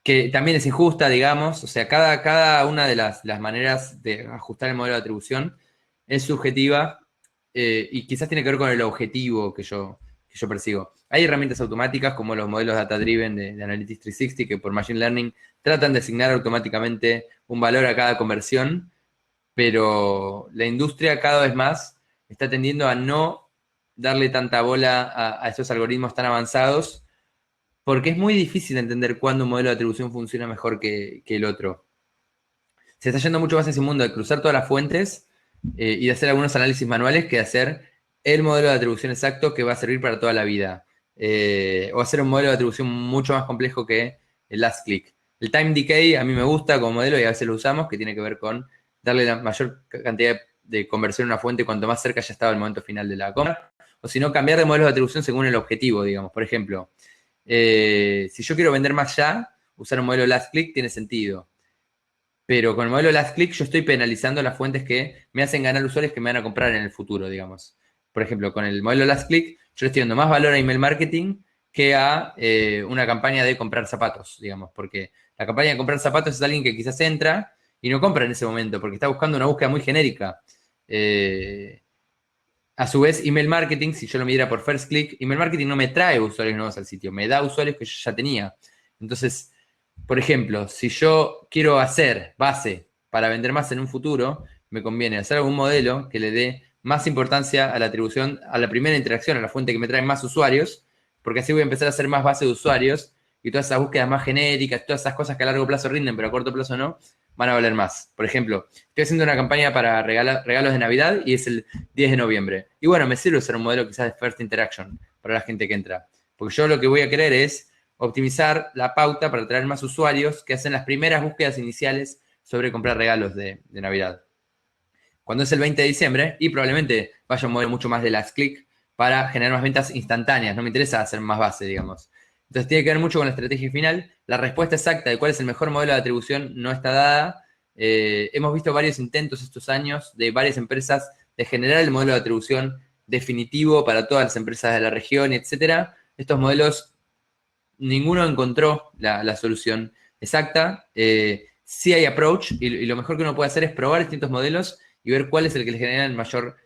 Que también es injusta, digamos, o sea, cada una de las maneras de ajustar el modelo de atribución es subjetiva y quizás tiene que ver con el objetivo que yo persigo. Hay herramientas automáticas como los modelos data-driven de Analytics 360 que por Machine Learning tratan de asignar automáticamente un valor a cada conversión, pero la industria cada vez más está tendiendo a no darle tanta bola a esos algoritmos tan avanzados porque es muy difícil entender cuándo un modelo de atribución funciona mejor que el otro. Se está yendo mucho más a ese mundo de cruzar todas las fuentes y de hacer algunos análisis manuales que de hacer el modelo de atribución exacto que va a servir para toda la vida. O hacer un modelo de atribución mucho más complejo que el last click. El time decay a mí me gusta como modelo y a veces lo usamos, que tiene que ver con darle la mayor cantidad de conversión a una fuente cuanto más cerca ya estaba el momento final de la compra. O si no, cambiar de modelo de atribución según el objetivo, digamos. Por ejemplo, si yo quiero vender más ya, usar un modelo last click tiene sentido. Pero con el modelo last click yo estoy penalizando las fuentes que me hacen ganar usuarios que me van a comprar en el futuro, digamos. Por ejemplo, con el modelo last click yo le estoy dando más valor a email marketing que a una campaña de comprar zapatos, digamos. Porque la campaña de comprar zapatos es alguien que quizás entra y no compra en ese momento porque está buscando una búsqueda muy genérica. A su vez, email marketing, si yo lo midiera por first click, email marketing no me trae usuarios nuevos al sitio, me da usuarios que yo ya tenía. Entonces, por ejemplo, si yo quiero hacer base para vender más en un futuro, me conviene hacer algún modelo que le dé más importancia a la atribución, a la primera interacción, a la fuente que me trae más usuarios, porque así voy a empezar a hacer más base de usuarios y todas esas búsquedas más genéricas, todas esas cosas que a largo plazo rinden, pero a corto plazo no, van a valer más. Por ejemplo, estoy haciendo una campaña para regalos de Navidad y es el 10 de noviembre. Y bueno, me sirve usar un modelo quizás de First Interaction para la gente que entra. Porque yo lo que voy a querer es optimizar la pauta para traer más usuarios que hacen las primeras búsquedas iniciales sobre comprar regalos de Navidad. Cuando es el 20 de diciembre, y probablemente vaya a mover mucho más de last click para generar más ventas instantáneas. No me interesa hacer más base, digamos. Entonces tiene que ver mucho con la estrategia final. La respuesta exacta de cuál es el mejor modelo de atribución no está dada. Hemos visto varios intentos estos años de varias empresas de generar el modelo de atribución definitivo para todas las empresas de la región, etcétera. Estos modelos, ninguno encontró la solución exacta. Sí hay approach y lo mejor que uno puede hacer es probar distintos modelos y ver cuál es el que le genera el mayor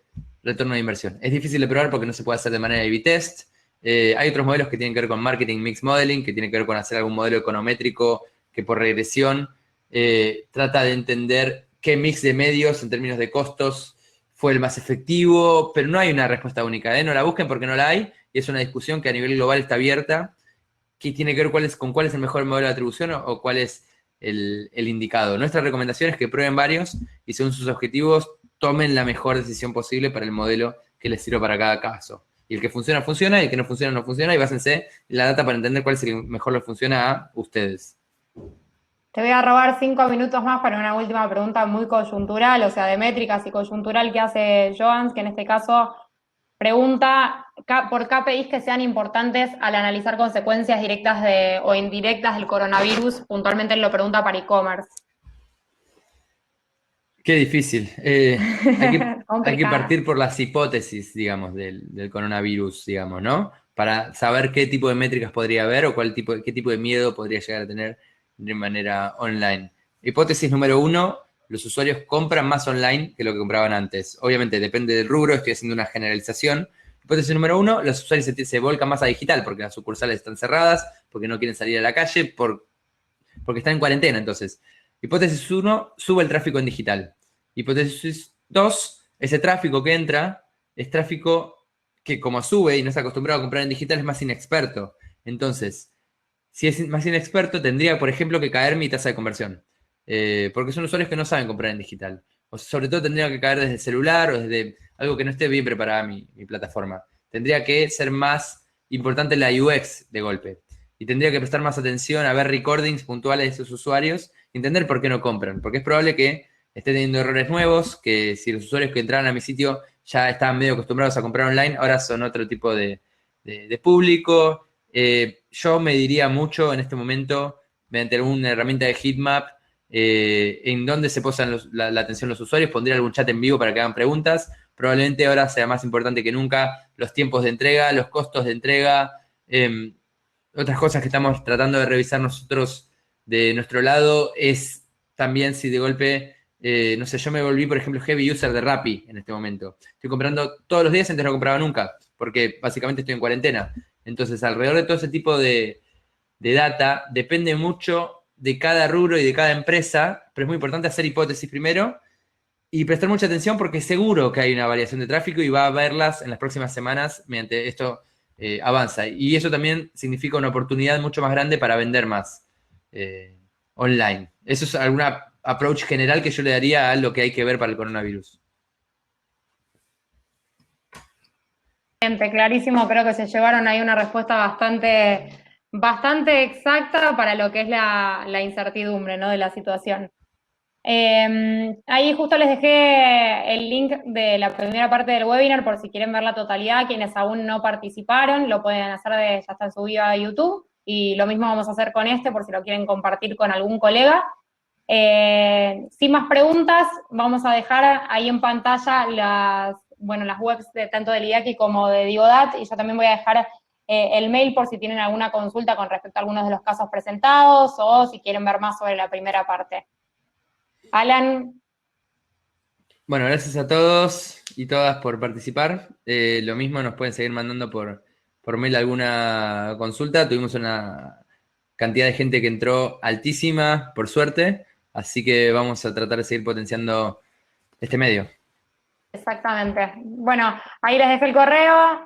retorno de inversión. Es difícil de probar porque no se puede hacer de manera A/B test. Hay otros modelos que tienen que ver con marketing mix modeling, que tienen que ver con hacer algún modelo econométrico que por regresión trata de entender qué mix de medios en términos de costos fue el más efectivo, pero no hay una respuesta única. No la busquen porque no la hay y es una discusión que a nivel global está abierta, que tiene que ver con cuál es el mejor modelo de atribución o cuál es el indicado. Nuestra recomendación es que prueben varios y según sus objetivos tomen la mejor decisión posible para el modelo que les sirva para cada caso. Y el que funciona, funciona, y el que no funciona, no funciona, y básense en la data para entender cuál es el que mejor les funciona a ustedes. Te voy a robar 5 minutos más para una última pregunta muy coyuntural, o sea, de métricas y coyuntural que hace Joans, que en este caso pregunta por KPIs que sean importantes al analizar consecuencias directas o indirectas del coronavirus. Puntualmente él lo pregunta para e-commerce. Qué difícil. Hay que Complicada. partir por las hipótesis, digamos, del coronavirus, digamos, ¿no? Para saber qué tipo de métricas podría haber o qué tipo de miedo podría llegar a tener de manera online. Hipótesis número 1, los usuarios compran más online que lo que compraban antes. Obviamente depende del rubro, estoy haciendo una generalización. Hipótesis número 1, los usuarios se volcan más a digital porque las sucursales están cerradas, porque no quieren salir a la calle, porque están en cuarentena, entonces. Hipótesis 1, sube el tráfico en digital. Hipótesis 2, ese tráfico que entra es tráfico que como sube y no está acostumbrado a comprar en digital es más inexperto. Entonces, si es más inexperto, tendría, por ejemplo, que caer mi tasa de conversión. Porque son usuarios que no saben comprar en digital. O sobre todo tendría que caer desde el celular o desde algo que no esté bien preparada mi plataforma. Tendría que ser más importante la UX de golpe. Y tendría que prestar más atención a ver recordings puntuales de esos usuarios y entender por qué no compran. Porque es probable que esté teniendo errores nuevos, que si los usuarios que entraron a mi sitio ya estaban medio acostumbrados a comprar online, ahora son otro tipo de público. Yo me diría mucho en este momento, mediante alguna herramienta de heatmap, en dónde se posan la atención los usuarios. Pondría algún chat en vivo para que hagan preguntas. Probablemente ahora sea más importante que nunca los tiempos de entrega, los costos de entrega, otras cosas que estamos tratando de revisar nosotros de nuestro lado es también si de golpe, no sé, yo me volví, por ejemplo, heavy user de Rappi en este momento. Estoy comprando todos los días, antes no compraba nunca, porque básicamente estoy en cuarentena. Entonces, alrededor de todo ese tipo de data, depende mucho de cada rubro y de cada empresa, pero es muy importante hacer hipótesis primero y prestar mucha atención porque seguro que hay una variación de tráfico y va a verlas en las próximas semanas mediante esto avanza. Y eso también significa una oportunidad mucho más grande para vender más online. Eso es alguna approach general que yo le daría a lo que hay que ver para el coronavirus. Clarísimo, creo que se llevaron ahí una respuesta bastante exacta para lo que es la incertidumbre, ¿no?, de la situación. Ahí justo les dejé el link de la primera parte del webinar por si quieren ver la totalidad. Quienes aún no participaron lo pueden hacer, ya está subido a YouTube, y lo mismo vamos a hacer con este por si lo quieren compartir con algún colega. Sin más preguntas, vamos a dejar ahí en pantalla las webs tanto del IDACI como de Digodat, y yo también voy a dejar el mail por si tienen alguna consulta con respecto a algunos de los casos presentados o si quieren ver más sobre la primera parte. Alan. Bueno, gracias a todos y todas por participar. Lo mismo nos pueden seguir mandando por mail alguna consulta. Tuvimos una cantidad de gente que entró altísima, por suerte. Así que vamos a tratar de seguir potenciando este medio. Exactamente. Bueno, ahí les dejé el correo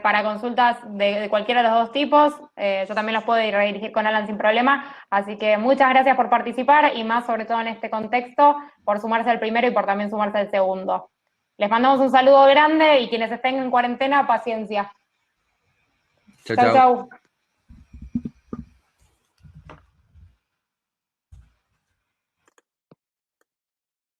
para consultas de cualquiera de los dos tipos. Yo también los puedo redirigir con Alan sin problema. Así que muchas gracias por participar y más sobre todo en este contexto, por sumarse al primero y por también sumarse al segundo. Les mandamos un saludo grande y quienes estén en cuarentena, paciencia. Chau, Chau, chau. chau.